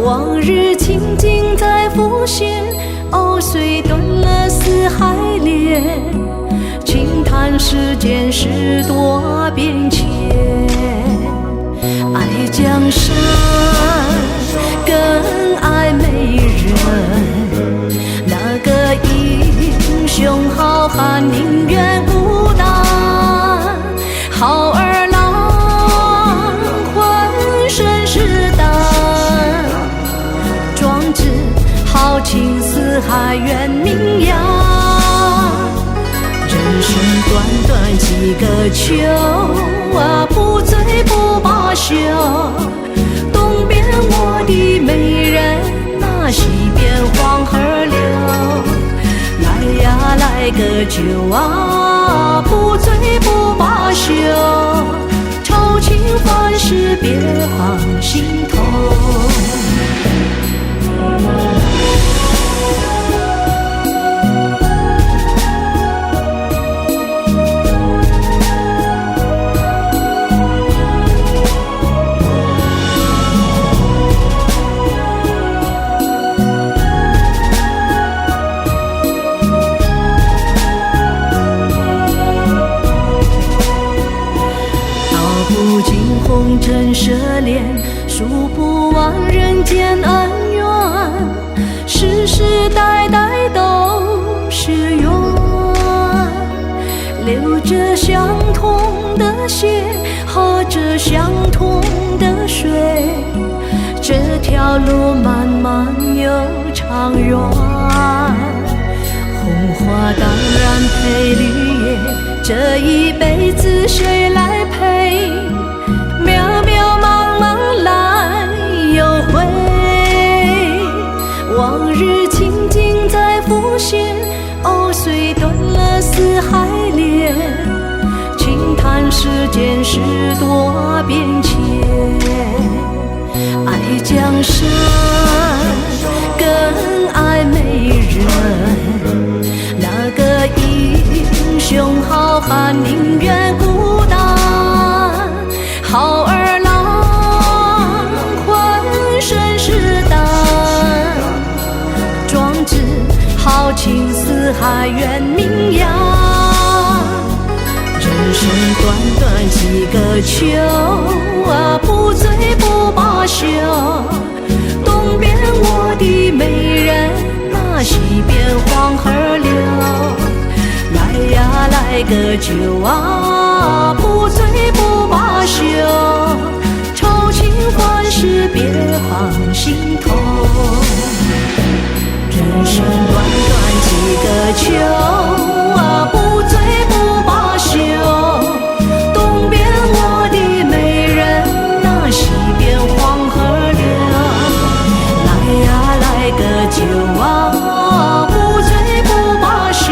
往日情景在浮现，藕虽断了丝还连，轻叹世间事多变迁。爱江山更爱美人，那个英雄好汉宁愿孤单，好儿郎浑身是胆，壮志豪情四海远名扬。人生短短几个秋啊，不醉不罢休。东边我的美人，那西边黄河流。来呀来个酒啊，不醉不罢休。愁情烦事别放心头。红尘奢恋，数不完人间恩怨，世世代代都是缘，流着相同的血，喝着相同的水，这条路漫漫又长远。红花当然配绿叶，这一辈子谁来陪？渺渺茫茫来又回，往日情景在浮现，藕虽断了丝还连，轻叹世间事多变迁。爱江山更爱美人，那个英雄好汉宁愿孤单，好儿郎浑身是胆，壮志豪情四海远名扬。人生短短几个秋啊，不醉不罢休。东边我的美人，那西边黄河流。来呀来个酒啊，不醉不罢休。愁情烦事别放心头。人生短短几个秋啊，不醉不罢休。东边我的美人，那西边黄河流。来呀来个酒啊，不醉不罢休。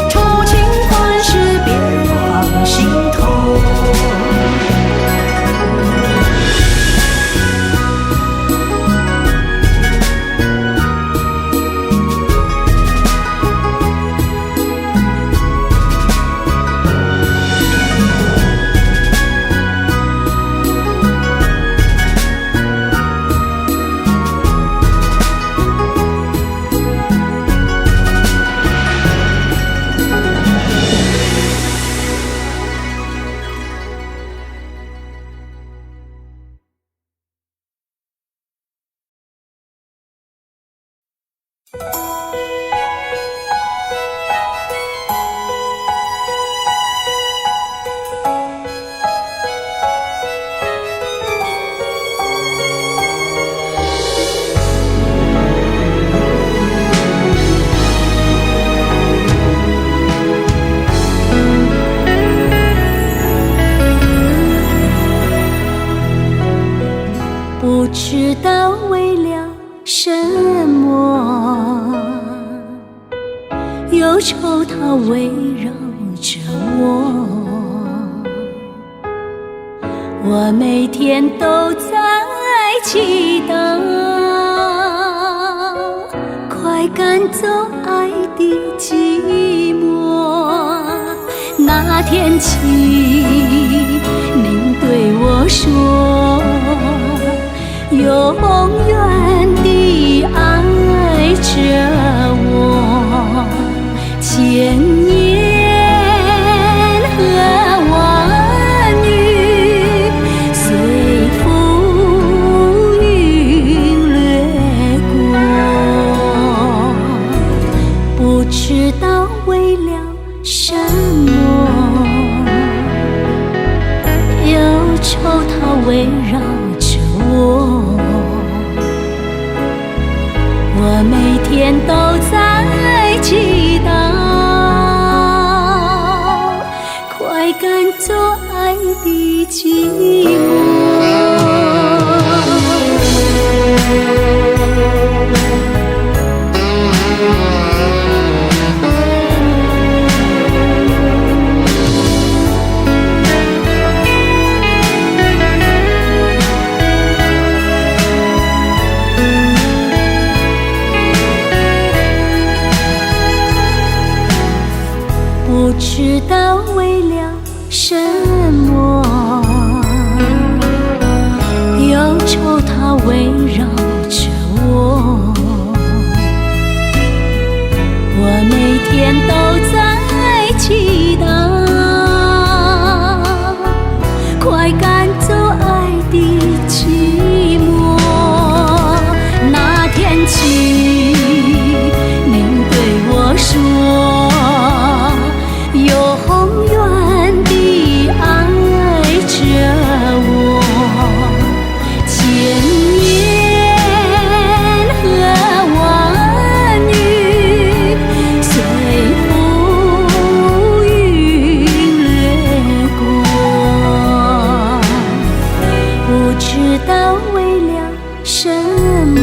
愁情烦事别放心头。忧愁它围绕着我，我每天都在祈祷，快赶走爱的寂寞。那天起，您对我说，永远地爱着我，千年和万语随浮云掠过，不知道为了什么，忧愁它围绕着我，我每天都在祈祷，快赶走爱的寂寞。不知道为了什么，忧愁它围绕着我，我每天都在祈祷，快赶走爱的寂寞。那天起，您对我说，永远地爱着我，千年和万语随浮云掠过，不知道为了什么，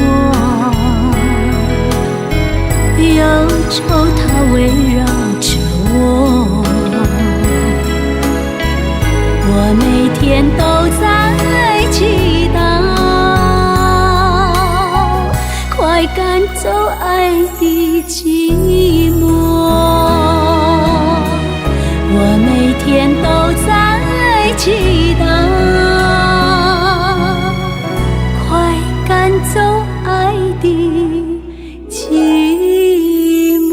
忧愁它围绕着我，我每天都在祈祷，快赶走爱的寂寞。我每天都在祈祷，快赶走爱的寂寞。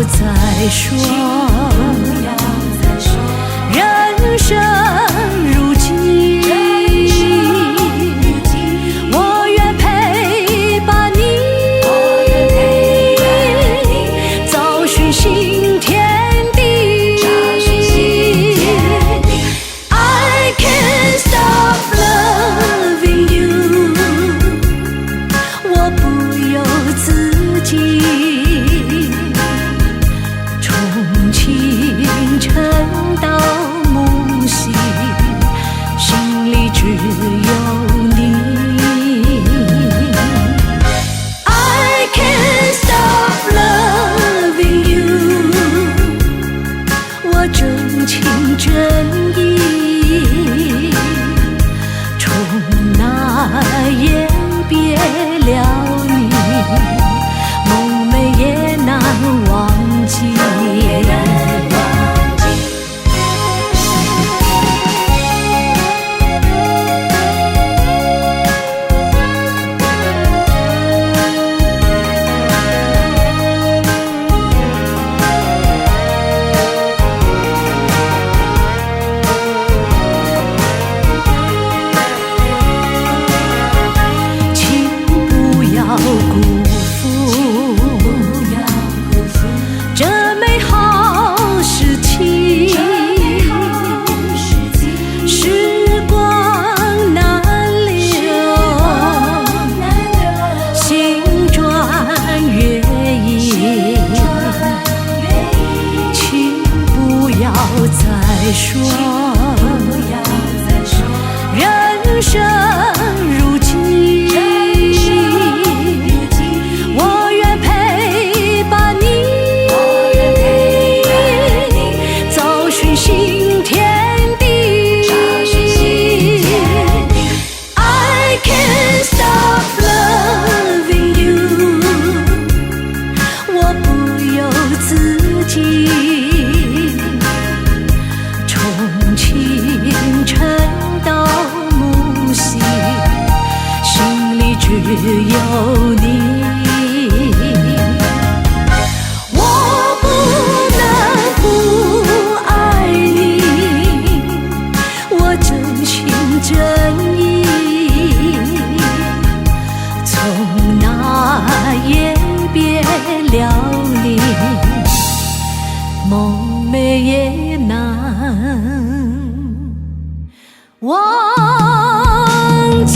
再说，人生如棋，我愿有你。I can't stop loving you， 我真情真意，从那也别了你，梦寐也难忘记。人生如寄，我愿陪伴你，找寻新天地。I can't stop loving you， 我不由自己。清晨到暮夕，心里只有你。我不能不爱你，我真心真意，从那也别了你，梦寐也难忘记。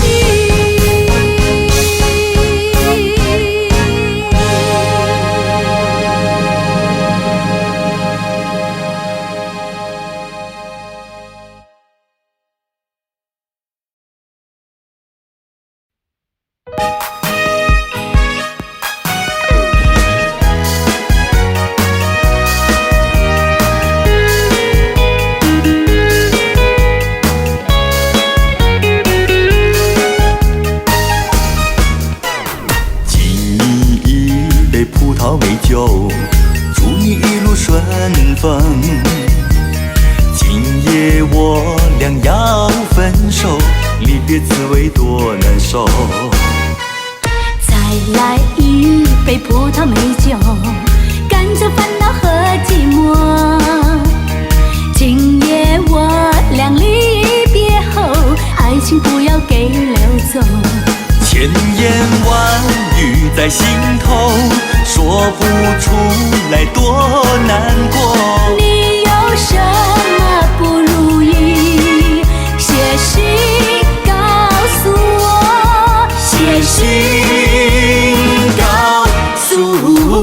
祝你一路顺风。今夜我俩要分手，离别滋味多难受。再来一杯葡萄美酒，赶走烦恼和寂寞。今夜我俩离别后，爱情不要给溜走。千言万语在心头，说不出来多难过。你有什么不如意？写信告诉我，写信告诉我。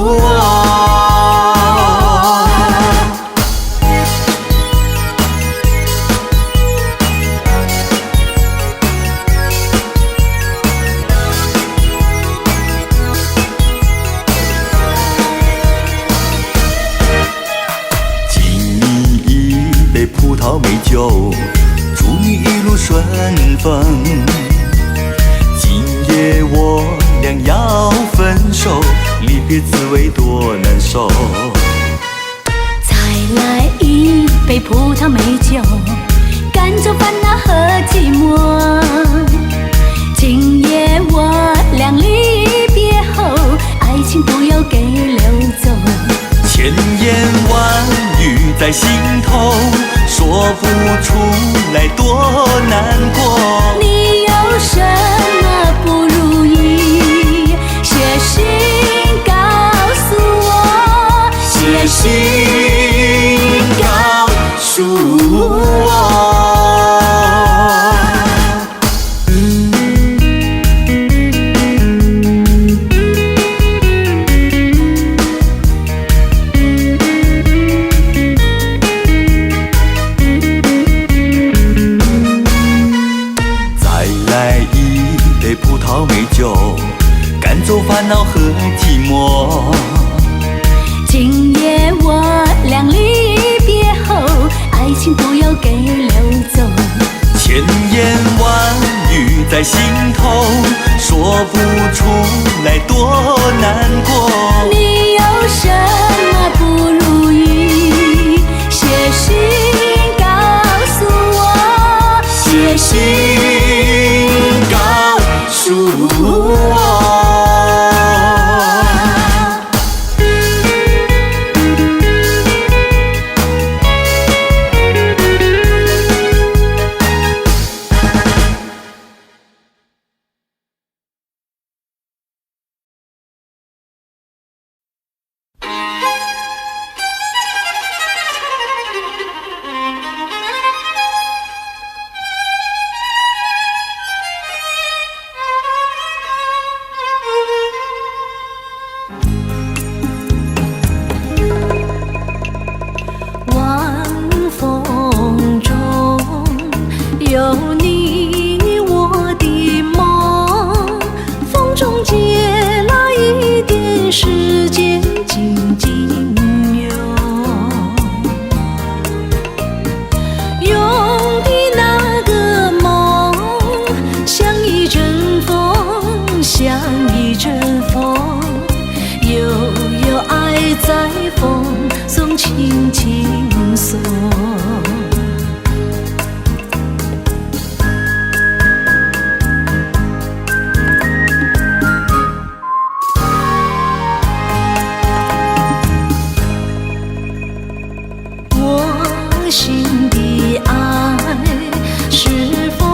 葡萄美酒，祝你一路顺风。今夜我俩要分手，离别滋味多难受。再来一杯葡萄美酒，赶走烦恼和寂寞。今夜我俩离别后，爱情不要给溜走。千言万语在心头，说不出来多难过。你有什么不如意？写信告诉我，写信告诉我。来一杯葡萄美酒，赶走烦恼和寂寞。今夜我俩离别后，爱情不要给溜走。千言万语在心头，说不出来多难过。你有什么不如意，写信告诉我，写信告诉我。有你我的梦，风中借来一点时间静静用，用的那个梦像一阵风，像一阵风，悠悠爱在风中轻轻送。心的爱是否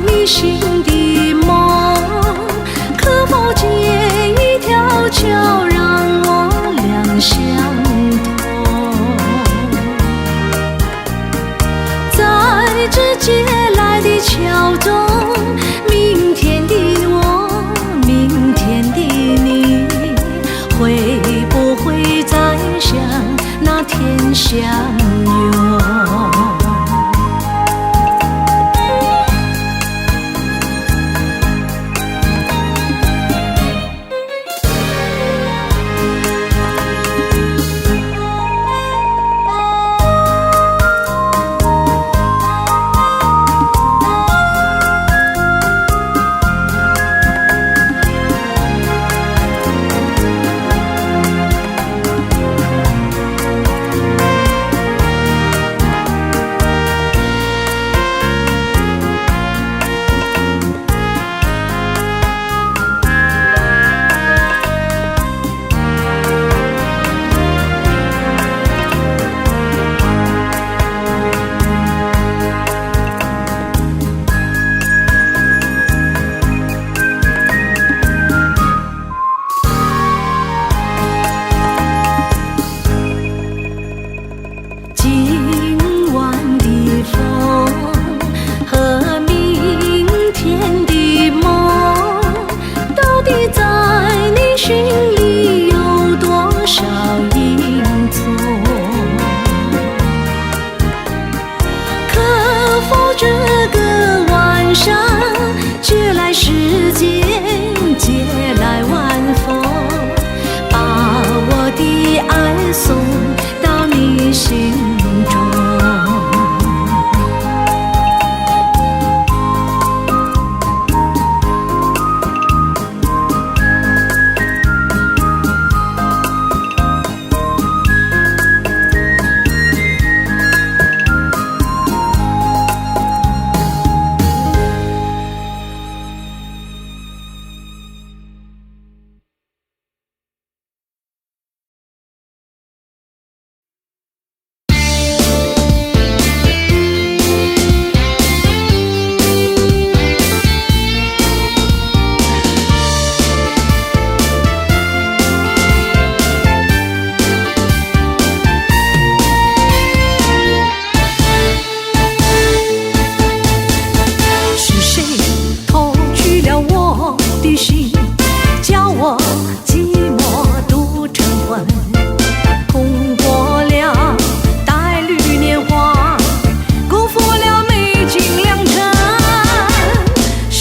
你心的梦？可否借一条桥让我俩相通？在这借来的桥中，明天的我，明天的你，会不会再像那天相拥？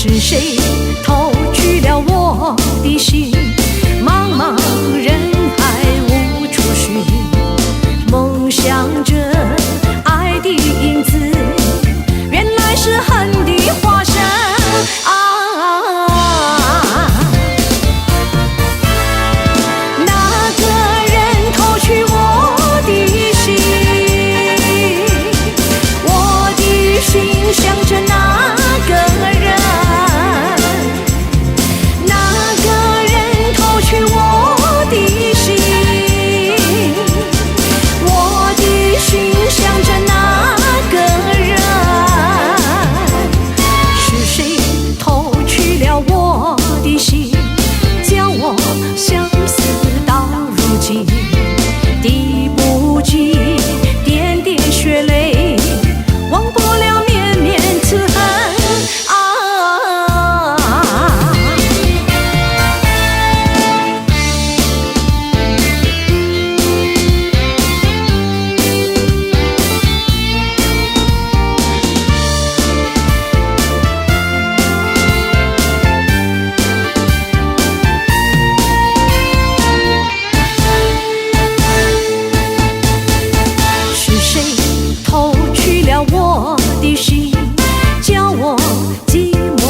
是谁偷去了我的心？茫茫人海无处寻，梦想着爱的影子，原来是恨的化身啊！那个人偷去我的心，我的心想着那个人，那个人偷去我的心，我的心想着那个人，是谁偷去了我的心，叫我相思到如今，滴不尽点点血泪，忘不了绵绵此恨啊！是谁偷去了我的心，叫我寂寞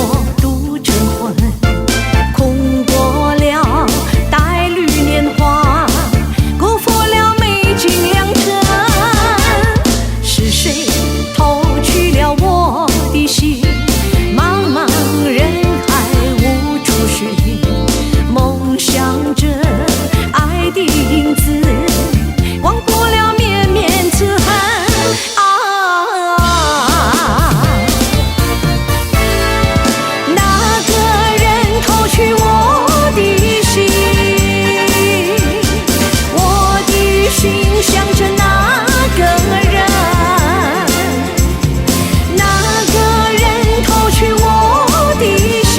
独成魂，空过了带绿年华，辜负了美景良辰。是谁偷去了我的心，茫茫人海无处寻，梦想着爱的影子，忘不了绵绵此恨啊！那个人偷去我的心，我的心想着那个人，那个人偷去我的心，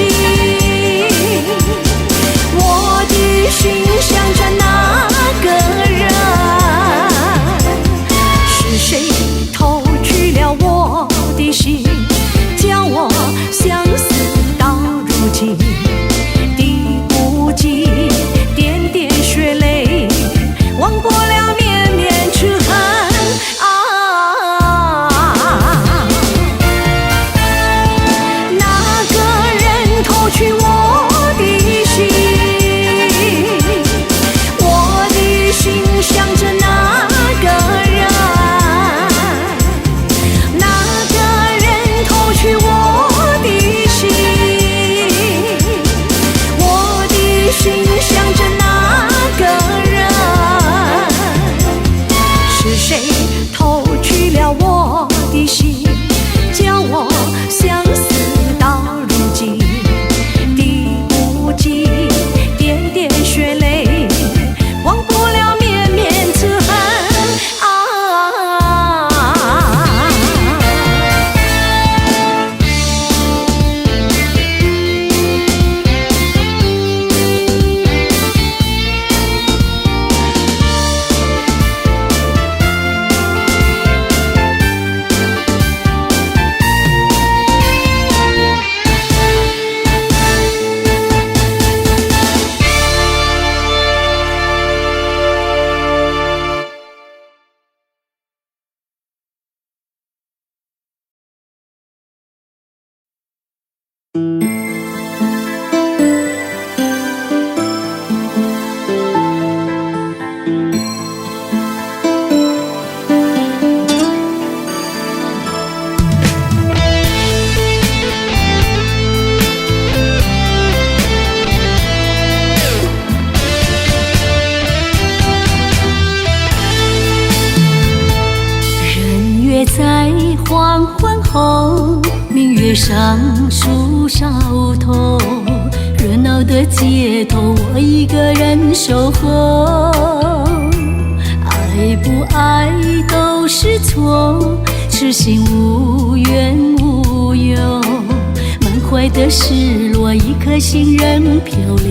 我的心想着那个人，是谁偷去了我的心，叫我相思到如今，滴不尽点点血泪，忘不了绵绵痴恨啊！那个人偷去我的心，我的心想着那个人，那个人偷去我的心，我的心想着那个人，是谁偷去了我的心，叫我相思到如今，滴不尽点点血泪，忘不了绵绵此恨啊！人约在黄昏后，明月上树梢头，热闹的街头，我一个人守候。爱不爱都是错，痴心无怨无尤，满怀的失落，一颗心任漂流。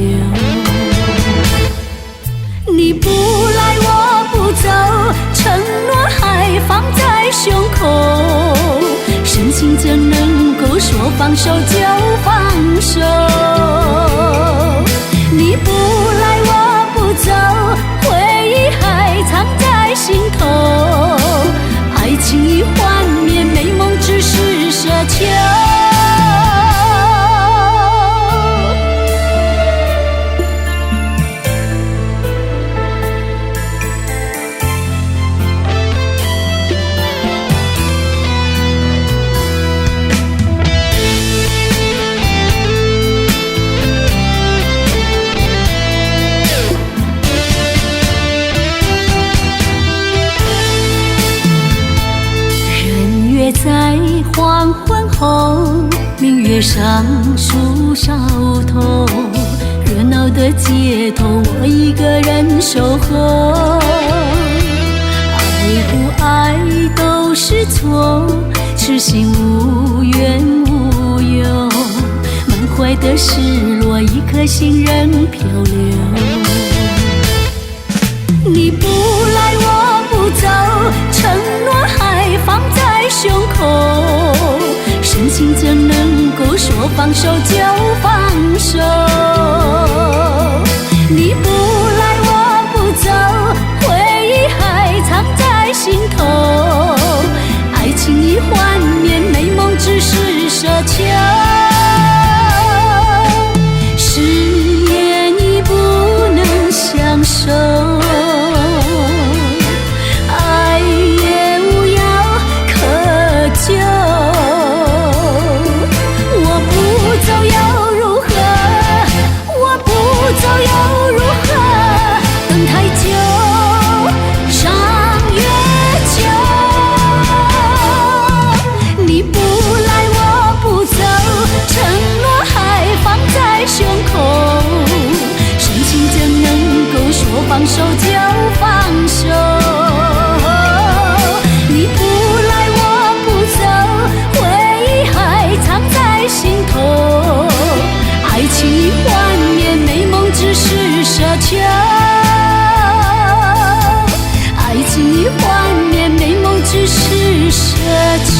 你不来我不走，承诺还放在胸口，深情怎能够说放手就放手。你不来我不走，回忆还藏在心头。爱情已幻灭，美梦只是奢求。在黄昏后，明月上树梢头，热闹的街头，我一个人守候。爱不爱都是错，痴心无怨无尤，满怀的失落，一颗心仍漂流。你不来我不走，承诺还放在胸口，深情怎能够说放手就放手？你不来我不走，回忆还藏在心头，爱情已幻灭，美梦只是奢求。誓言已不能相守，放手就放手，你不来我不走，回忆还藏在心头，爱情已幻灭，美梦只是奢求，爱情已幻灭，美梦只是奢求。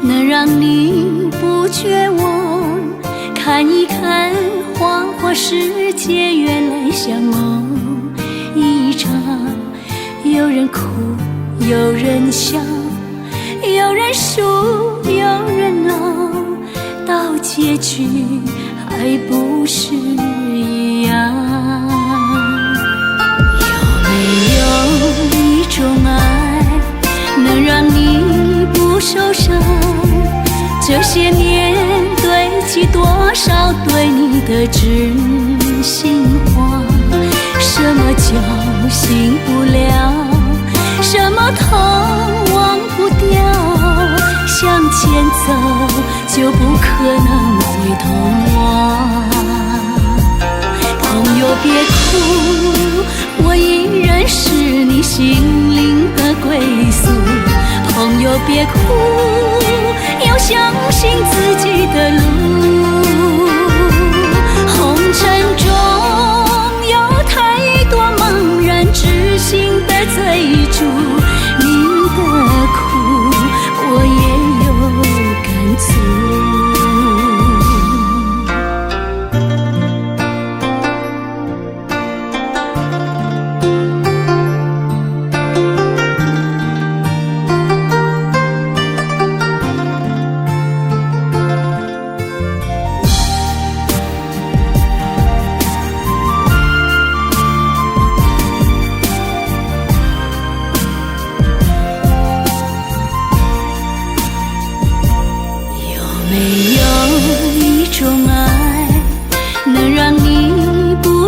能让你不绝望，看一看花花世界，原来像梦一场。有人哭，有人笑，有人输，有人老，到结局还不是一样。有没有一种爱，能让你不受伤？这些年堆积多少对你的知心话？什么叫醒不了？什么痛忘不掉？向前走就不可能回头望。朋友别哭，我依然是你心灵的归宿。朋友别哭，要相信自己的路。红尘中有太多茫然痴心的追逐，你的苦我也有感触。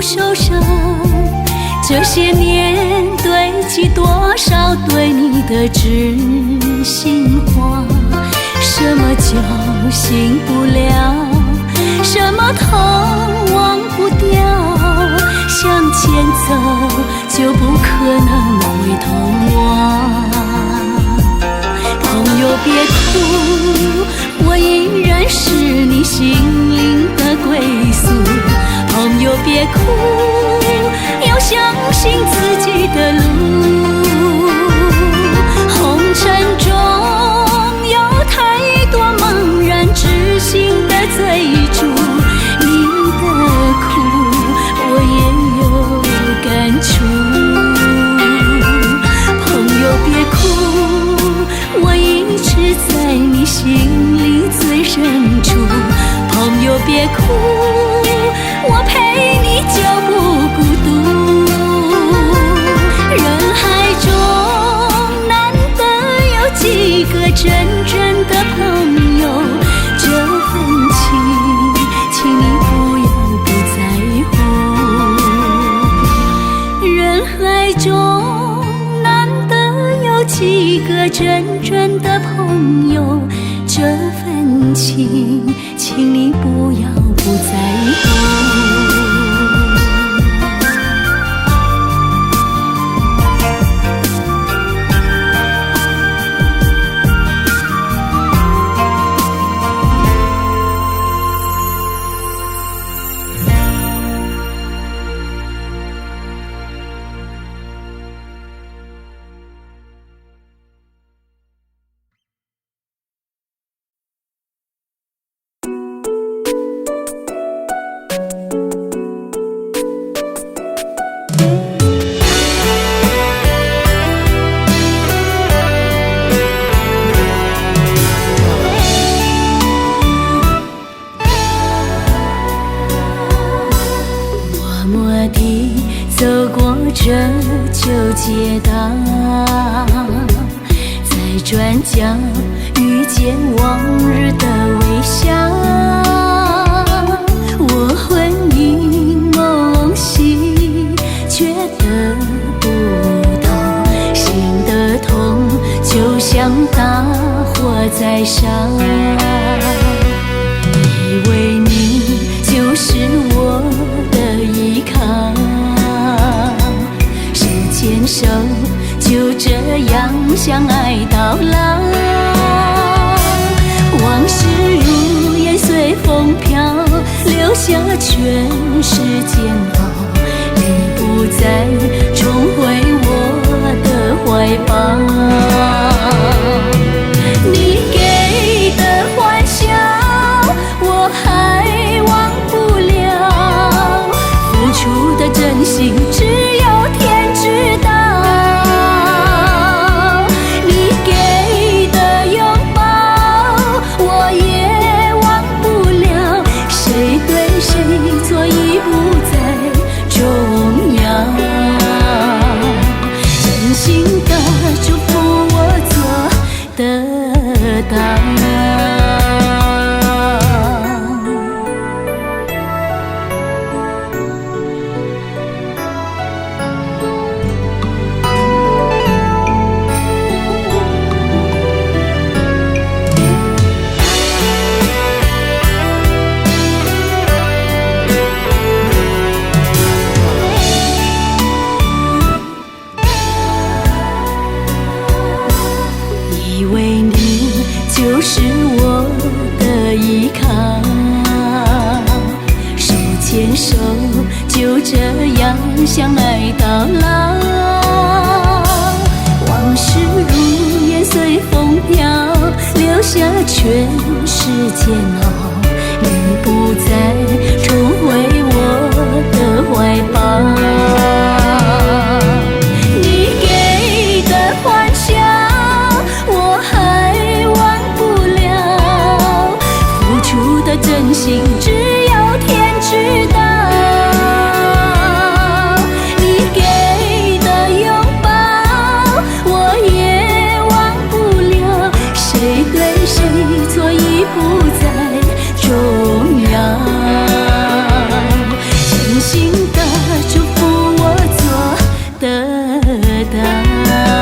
受伤。这些年堆积多少对你的知心话？什么叫醒不了？什么痛忘不掉？向前走就不可能回头望。朋友别哭，我依然是你心灵的归宿。朋友别哭，要相信自己的路。红尘中有太多茫然痴心的追逐，你的苦我也有感触。朋友别哭，我一直在你心里最深处。朋友别哭，我陪你就不孤独。人海中难得有几个真正的朋友，这份情，请你不要不在乎。人海中难得有几个真正的朋友，这份情，请你不要不在乎。走过这旧街道，在转角遇见往日的微笑。我魂萦梦系，却得不到，心的痛就像大火在烧。以为你就是我的依靠，牵手就这样相爱到老。往事如烟随风飘，留下全是煎熬。你不再重回我的怀抱，你给的欢笑我还忘不了，付出的真心只有天知道。你给的拥抱我也忘不了，谁对谁错已不再重要。真心的祝福我做得到。以为你就是我的依靠，手牵手就这样相爱到老。往事如烟随风飘，留下全是煎熬。你不再重回我的怀抱，真心只有天知道。你给的拥抱我也忘不了，谁对谁错已不再重要。得到。